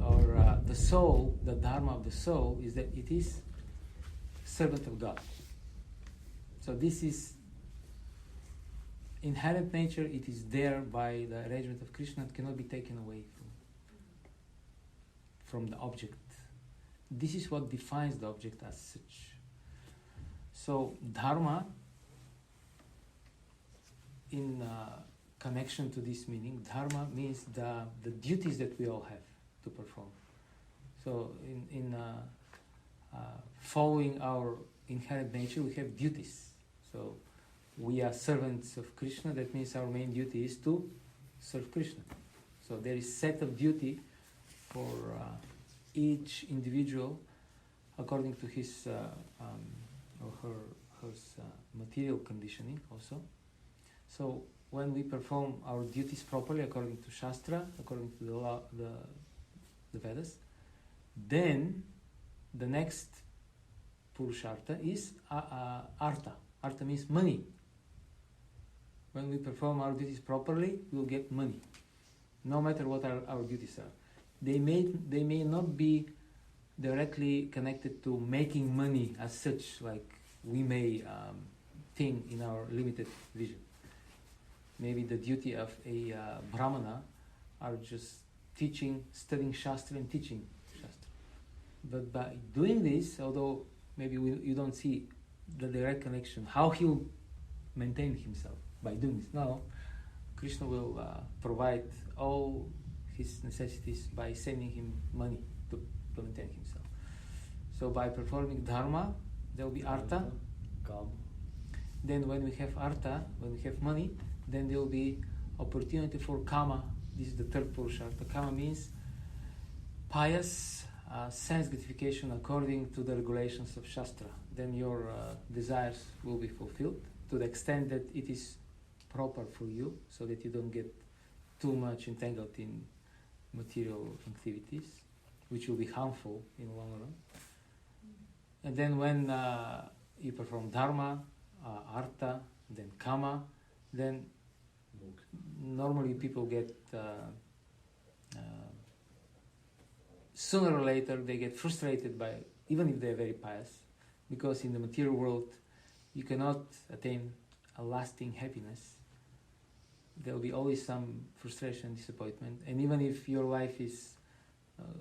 B: Or the soul, the dharma of the soul is that it is servant of God. So this is inherent nature, it is there by the arrangement of Krishna, it cannot be taken away from the object. This is what defines the object as such. So dharma, in connection to this meaning, dharma means the duties that we all have to perform. So in following our inherent nature, we have duties. So we are servants of Krishna, that means our main duty is to serve Krishna. So there is set of duty for each individual according to his or her material conditioning also. So when we perform our duties properly according to Shastra, according to the law, the Vedas, then the next Purushartha is Artha. Artha means money. When we perform our duties properly, we will get money, no matter what our duties are. They may not be directly connected to making money as such, like we may think in our limited vision. Maybe the duty of a Brahmana are just teaching, studying Shastra and teaching Shastra. But by doing this, although maybe you don't see the direct connection, how he will maintain himself by doing this. Now, Krishna will provide all his necessities by sending him money to maintain himself. So by performing dharma, there will be artha. Then when we have artha, when we have money, then there will be opportunity for kama. This is the third purushartha. Kama means pious sense gratification according to the regulations of Shastra. Then your desires will be fulfilled to the extent that it is proper for you, so that you don't get too much entangled in material activities, which will be harmful in the long run. And then when you perform dharma, artha, then kama, then normally people get sooner or later they get frustrated by, even if they're very pious, because in the material world you cannot attain a lasting happiness. There will be always some frustration, disappointment, and even if your life is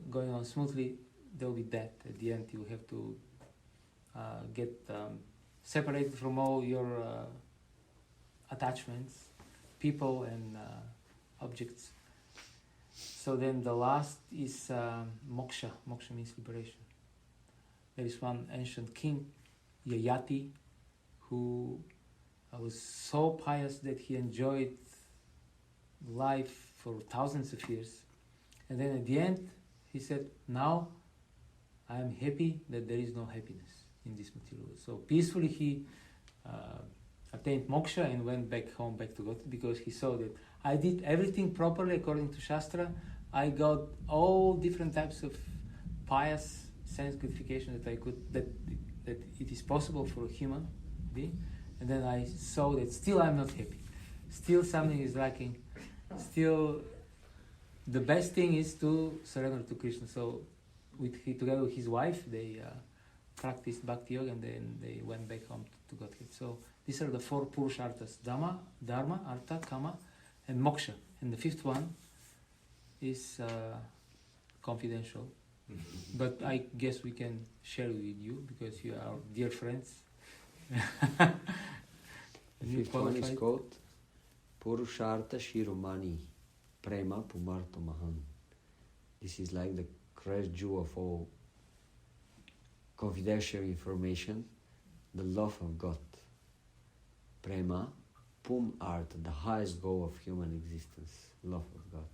B: going on smoothly, there will be death. At the end, you have to get separated from all your attachments, people and objects. So then the last is moksha. Moksha means liberation. There is one ancient king, Yayati, who was so pious that he enjoyed life for thousands of years. And then at the end, he said, now I am happy that there is no happiness in this material world. So peacefully he attained moksha and went back home, back to God, because he saw that I did everything properly according to Shastra. I got all different types of pious sense gratification that I could, that it is possible for a human being. And then I saw that still I'm not happy. Still something is lacking. Still the best thing is to surrender to Krishna. So together with his wife, they practiced Bhakti Yoga, and then they went back home to Godhead. So these are the 4 Purusharthas: Dharma, Artha, Kama, and Moksha. And the 5th one is confidential. But I guess we can share with you because you are dear friends.
A: The 5th one is called Purushartha Shiromani Prema Pumarto Mahan. This is like the crest jewel of all confidential information, the love of God. Prema, Pum Artha, the highest goal of human existence, love of God.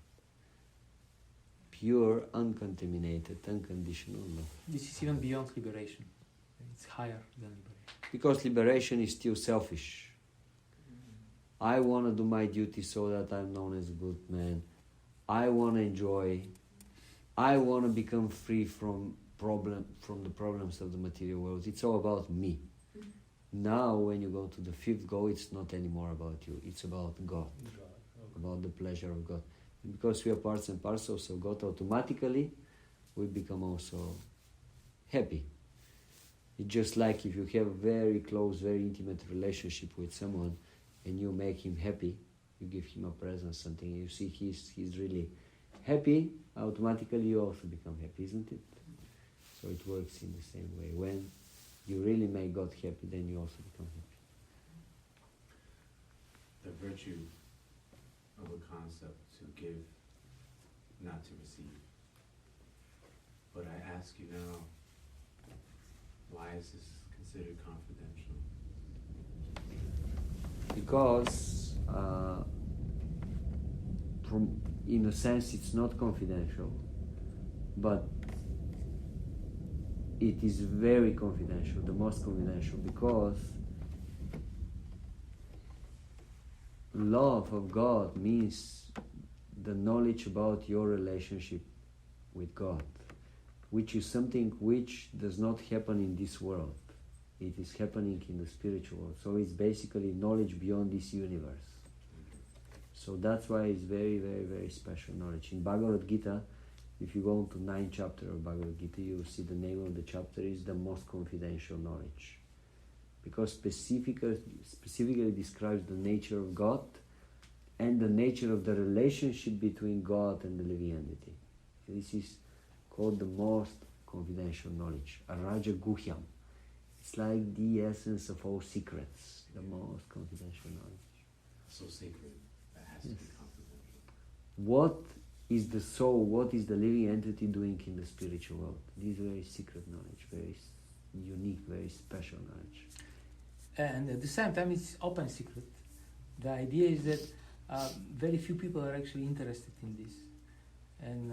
A: Pure, uncontaminated, unconditional love.
B: This is even beyond liberation. It's higher than liberation.
A: Because liberation is still selfish. I want to do my duty so that I'm known as a good man. I want to enjoy. I want to become free from the problems of the material world. It's all about me. Now, when you go to the 5th goal, it's not anymore about you. It's about God. About the pleasure of God. And because we are parts and parcels of God, automatically we become also happy. It's just like if you have a very close, very intimate relationship with someone and you make him happy, you give him a present, something, you see he's really happy, automatically you also become happy, isn't it? So it works in the same way. When you really make God happy, then you also become happy.
E: The virtue of a concept to give, not to receive. But I ask you now, why is this considered confidential?
A: Because, in a sense, it's not confidential, but it is very confidential, the most confidential, because love of God means the knowledge about your relationship with God, which is something which does not happen in this world. It is happening in the spiritual world. So it's basically knowledge beyond this universe. So that's why it's very, very, very special knowledge. In Bhagavad Gita, if you go to 9th chapter of Bhagavad Gita, you will see the name of the chapter is the most confidential knowledge. Because specifically describes the nature of God and the nature of the relationship between God and the living entity. This is called the most confidential knowledge, Araja Guhyam. It's like the essence of all secrets, the most confidential knowledge.
E: So sacred, that has to be confidential.
A: What is the soul, what is the living entity doing in the spiritual world? This is very secret knowledge, very unique, very special knowledge.
B: And at the same time, it's open secret. The idea is that very few people are actually interested in this and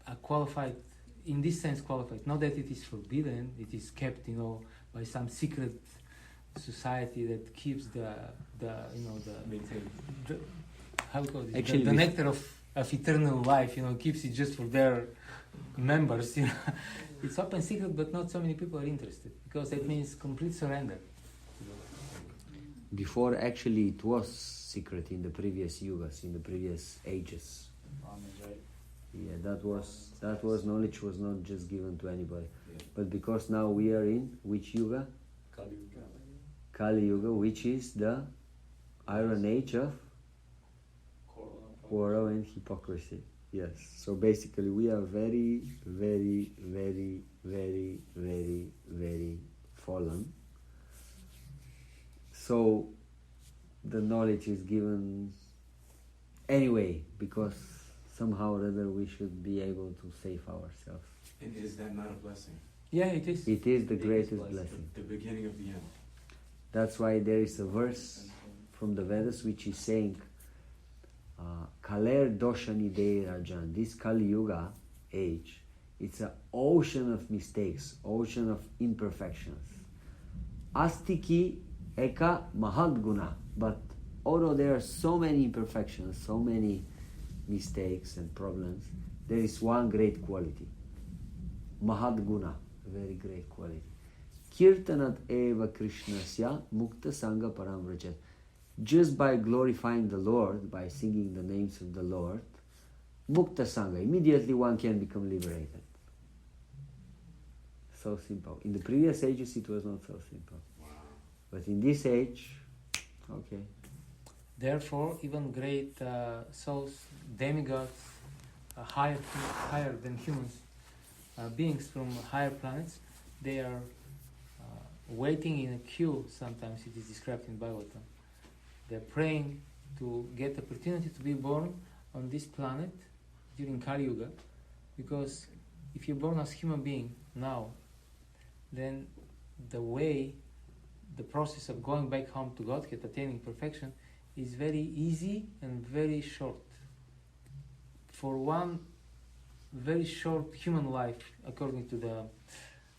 B: are qualified, in this sense qualified. Not that it is forbidden, it is kept, by some secret society that keeps the how we call it?
A: Actually,
B: the nectar of eternal life, keeps it just for their members. It's open secret, but not so many people are interested because it means complete surrender.
A: Before, actually, it was secret in the previous yugas, in the previous ages. Yeah, that was knowledge was not just given to anybody.
E: Yeah.
A: But because now we are in which yuga? Kali Yuga, which is the iron age of quarrel and hypocrisy. Yes. So basically we are very, very, very, very, very, very fallen. So the knowledge is given anyway, because somehow or other we should be able to save ourselves.
E: And is that not a blessing?
B: Yeah, it is.
A: It is the greatest blessing.
E: The beginning of the end.
A: That's why there is a verse from the Vedas which is saying, Kaler Doshani De Rajan, this Kali Yuga age, it's an ocean of mistakes, ocean of imperfections. Astiki eka mahadguna. But although there are so many imperfections, so many mistakes and problems, there is one great quality. Mahadguna, a very great quality. Kirtanat eva Krishnasya mukta sangha paramvrajat. Just by glorifying the Lord, by singing the names of the Lord, mukta sangha, immediately one can become liberated. So simple. In the previous ages it was not so simple.
E: Wow.
A: But in this age, okay.
B: Therefore, even great souls, demigods, higher than humans, beings from higher planets, they are waiting in a queue. Sometimes it is described in Bhagavatam. They are praying to get the opportunity to be born on this planet during Kali Yuga, because if you're born as human being now, then the process of going back home to Godhead, attaining perfection, is very easy and very short. For one very short human life, according to the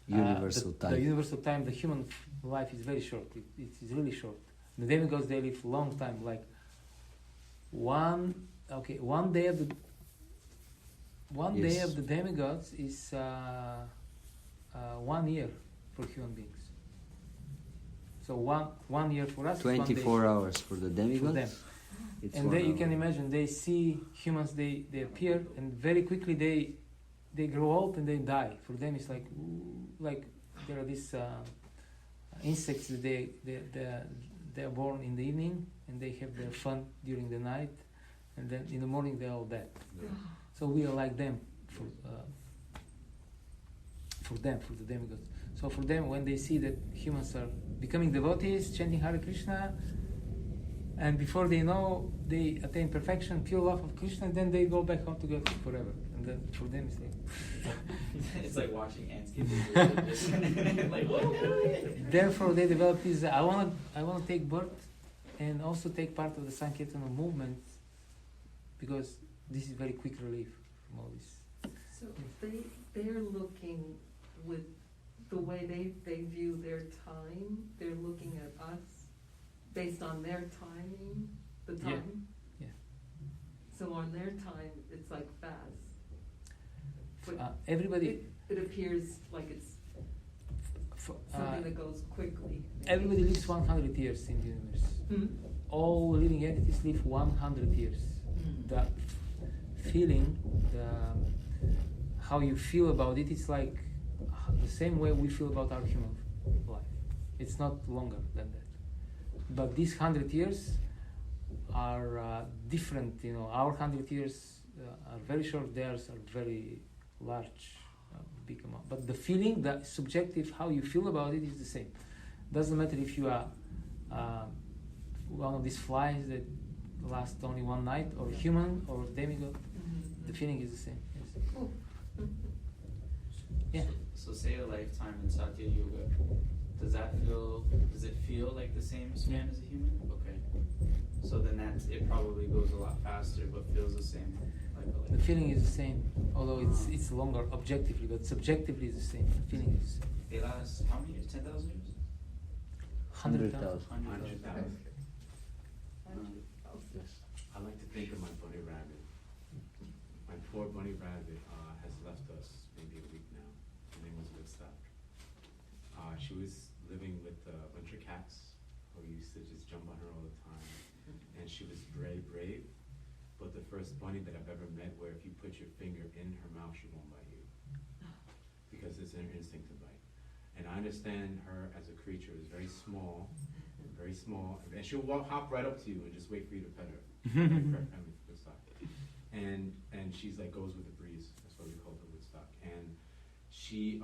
A: Universal time.
B: The universal time, the human life is very short. It is really short. The demigods, they live long time, like one day of the day of the demigods is 1 year for human beings. So one year for us.
A: 24 hours for the demigods.
B: For them.
A: It's
B: And you can imagine, they see humans, they appear, and very quickly they grow old and they die. For them, it's like there are these insects that they are born in the evening and they have their fun during the night, and then in the morning they're all dead.
E: Yeah.
B: So we are like them for the demigods. So for them, when they see that humans are becoming devotees, chanting Hare Krishna, and before they know, they attain perfection, pure love of Krishna, then they go back home to God forever. And then for them, it's like
F: it's like watching ants get like,
B: therefore, they develop this. I want to take birth and also take part of the Sankirtana movement, because this is very quick relief from all this.
G: So they're looking with the way they view their time. They're looking at us based on their timing, the time.
B: Yeah.
G: So on their time, it's like fast. But
B: Everybody.
G: It appears like it's something that goes quickly.
B: Everybody lives 100 years in the universe.
G: Hmm?
B: All living entities live 100 years. The feeling, how you feel about it, it's like the same way we feel about our human life. It's not longer than that. But these 100 years are different. Our 100 years are very short. Theirs are very large, big amount. But the feeling, the subjective, how you feel about it is the same. Doesn't matter if you are one of these flies that last only one night, or human, or demigod. The feeling is the same. Yes.
G: Cool.
B: Yeah.
F: So say a lifetime in Satya Yuga, does it feel like the same span as a human? Okay. So then it probably goes a lot faster, but feels the same.
B: The feeling is the same, although it's longer objectively, but subjectively it's the same. The feeling is the same.
F: They last how many years? 10,000 years?
B: 100,000.
E: 100,000.
A: Yes.
E: I like to think of my bunny rabbit. My poor bunny rabbit has left us maybe a week now. Her name was Woodstock. She was living with a bunch of cats who used to just jump on her all the time. And she was very brave. But the first bunny that I've ever met where if you put your finger in her mouth, she won't bite you. Because it's an instinct to bite. And I understand her as a creature is very small, and she'll hop right up to you and just wait for you to pet her. And she's like goes with the breeze. That's why we call her Woodstock. And she,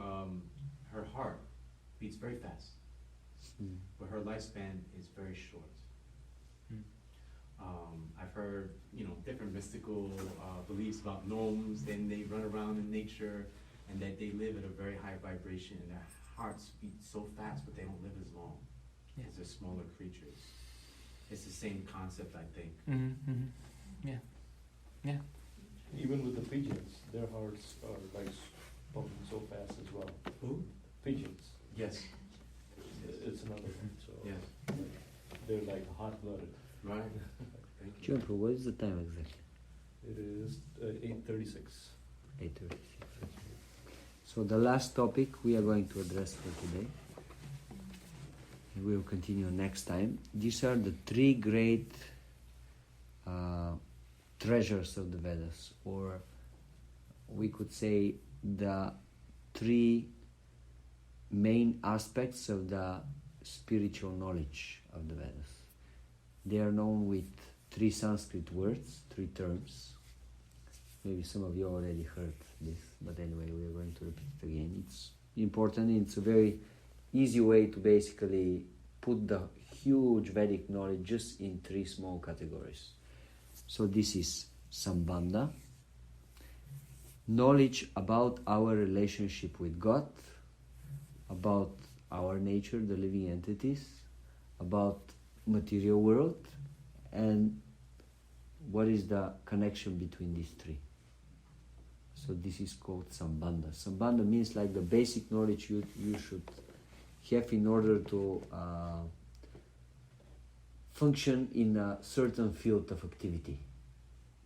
E: her heart beats very fast, but her lifespan is very short. I've heard, different mystical beliefs about gnomes. Then they run around in nature, and that they live at a very high vibration, and their hearts beat so fast, but they don't live as long because they're smaller creatures. It's the same concept, I think.
B: Yeah.
C: Even with the pigeons, their hearts are like pumping so fast as well.
E: Who?
C: Pigeons.
E: Yes.
C: It's another
A: Shrimper, what is the time exactly?
C: It is 8:36.
A: 8:36. So the last topic we are going to address for today, and we will continue next time. These are the three great treasures of the Vedas, or we could say the three main aspects of the spiritual knowledge of the Vedas. They are known with three Sanskrit words, three terms. Maybe some of you already heard this, but anyway, we are going to repeat it again. It's important, it's a very easy way to basically put the huge Vedic knowledge just in three small categories. So this is Sambandha, knowledge about our relationship with God, about our nature, the living entities, about material world, and what is the connection between these three. So this is called Sambandha. Sambandha means like the basic knowledge you should have in order to function in a certain field of activity.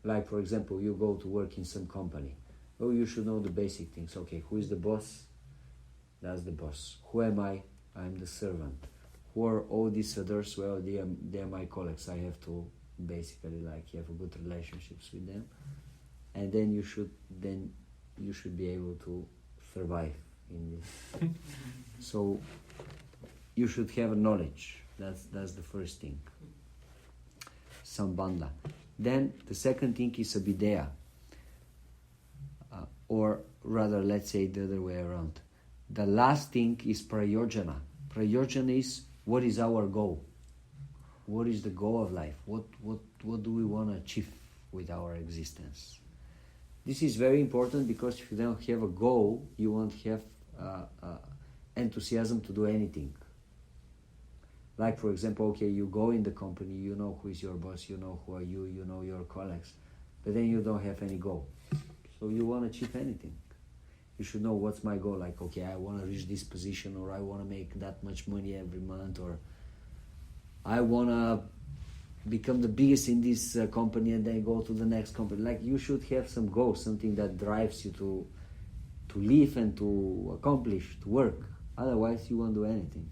A: Like, for example, you go to work in some company. Oh, you should know the basic things. Okay, who is the boss? That's the boss. Who am I? I'm the servant. Who are all these others? Well, they are my colleagues. I have to basically like have a good relationships with them, and then you should be able to survive in this. So you should have a knowledge. That's the first thing. Sambandha. Then the second thing is abhideya, or rather, let's say the other way around. The last thing is prayojana. Prayojana is what is our goal? What is the goal of life? What do we want to achieve with our existence? This is very important because if you don't have a goal, you won't have enthusiasm to do anything. Like, for example, okay, you go in the company, you know who is your boss, you know who are you, you know your colleagues, but then you don't have any goal. So you won't achieve anything. You should know what's my goal. Like, okay, I want to reach this position, or I want to make that much money every month, or I want to become the biggest in this company and then go to the next company. Like, you should have some goal, something that drives you to live and to accomplish, to work. Otherwise, you won't do anything.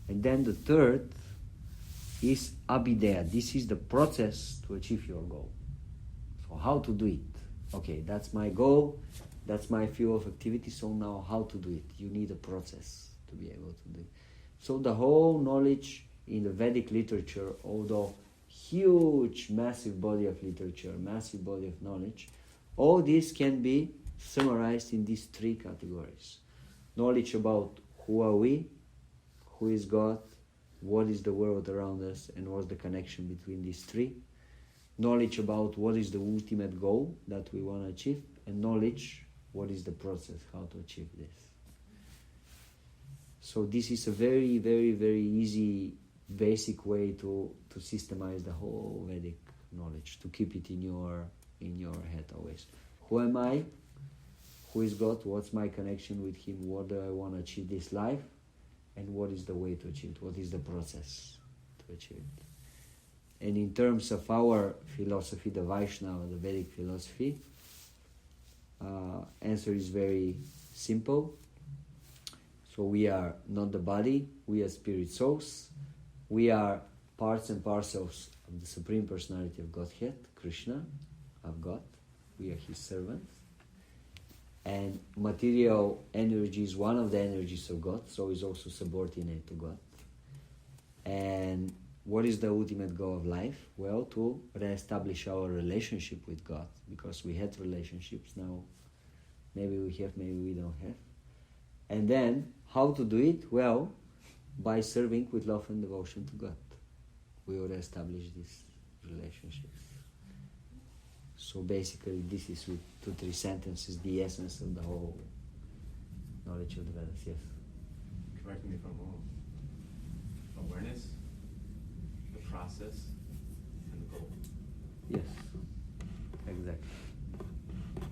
A: And then the third is abhideya. This is the process to achieve your goal. So how to do it? Okay, that's my goal. That's my field of activity. So now how to do it? You need a process to be able to do it. So the whole knowledge in the Vedic literature, although huge, massive body of literature, massive body of knowledge, all this can be summarized in these three categories. Knowledge about who are we, who is God, what is the world around us, and what's the connection between these three. Knowledge about what is the ultimate goal that we want to achieve, and knowledge what is the process, how to achieve this. So this is a very, very, very easy, basic way to systemize the whole Vedic knowledge, to keep it in your head always. Who am I? Who is God? What's my connection with Him? What do I want to achieve this life? And what is the way to achieve it? What is the process to achieve it? And in terms of our philosophy, the Vaishnava, the Vedic philosophy, answer is very simple. So we are not the body, we are spirit souls. We are parts and parcels of the Supreme Personality of Godhead, Krishna, of God. We are His servants. And material energy is one of the energies of God, so is also subordinate to God. And what is the ultimate goal of life? Well, to reestablish our relationship with God, because we had relationships, now maybe we have, maybe we don't have. And then, how to do it? Well, by serving with love and devotion to God. We will reestablish these relationships. So basically, this is with 2-3 sentences the essence of the whole knowledge of the Vedas. Yes?
E: Correct me if I'm wrong. Awareness, the process, and the goal.
A: Yes, exactly.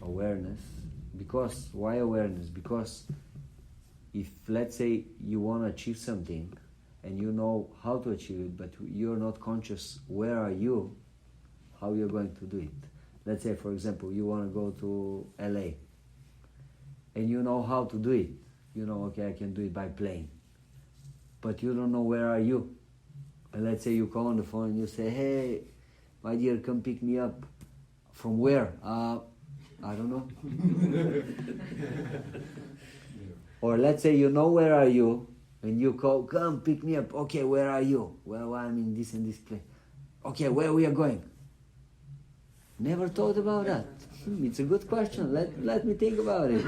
A: Awareness. Because, why awareness? Because if, let's say, you want to achieve something and you know how to achieve it, but you're not conscious where are you, how you're going to do it. Let's say, for example, you want to go to LA, and you know how to do it. You know, okay, I can do it by plane. But you don't know where are you. And let's say you call on the phone and you say, hey, my dear, come pick me up. From where? I don't know. Or let's say you know where are you, and you call, come pick me up. Okay, where are you? Well, I'm in this and this place. Okay, where we are going? Never thought about that. It's a good question. Let me think about it.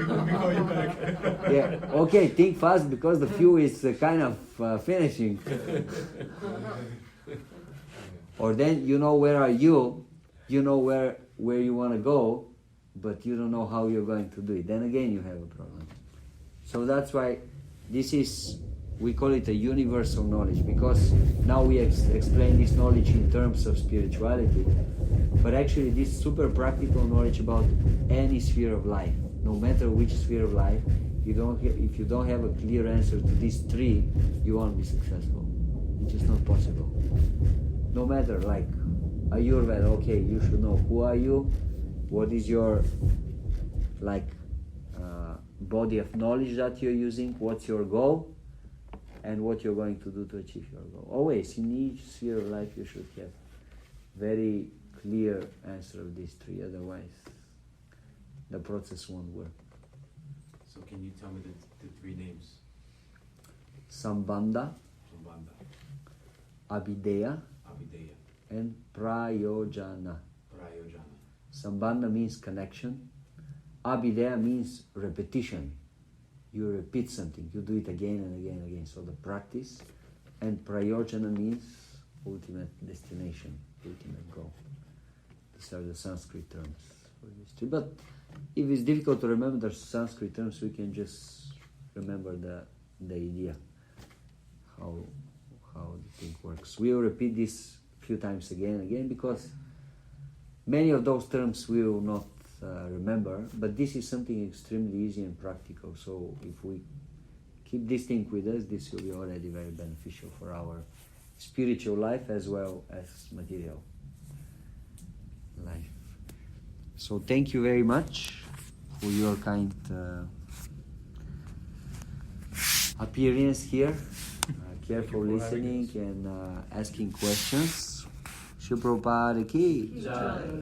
A: Yeah. Okay, think fast because the fuel is kind of finishing. Or then you know where are you know where you want to go, but you don't know how you're going to do it. Then again you have a problem. So that's why we call it a universal knowledge, because now we explain this knowledge in terms of spirituality, but actually this super practical knowledge about any sphere of life, no matter which sphere of life, if you don't have a clear answer to these three, you won't be successful. It's just not possible. No matter, like Ayurveda, okay, you should know who are you, what is your body of knowledge that you're using, what's your goal, and what you're going to do to achieve your goal. Always, in each sphere of life, you should have very clear answer of these three, otherwise the process won't work.
E: So can you tell me the three names?
A: Sambandha, Abhideya, and Prayojana. Sambandha means connection. Abhideya means repetition. You repeat something, you do it again and again and again. So the practice. And Prayojana means ultimate destination, ultimate goal. These are the Sanskrit terms for these three. But if it's difficult to remember the Sanskrit terms, we can just remember the idea, how the thing works. We will repeat this a few times again and again, because many of those terms we will not remember, but this is something extremely easy and practical. So if we keep this thing with us, this will be already very beneficial for our spiritual life as well as material life. So thank you very much for your kind appearance here, careful listening and asking questions. Shri Prabhupada ki.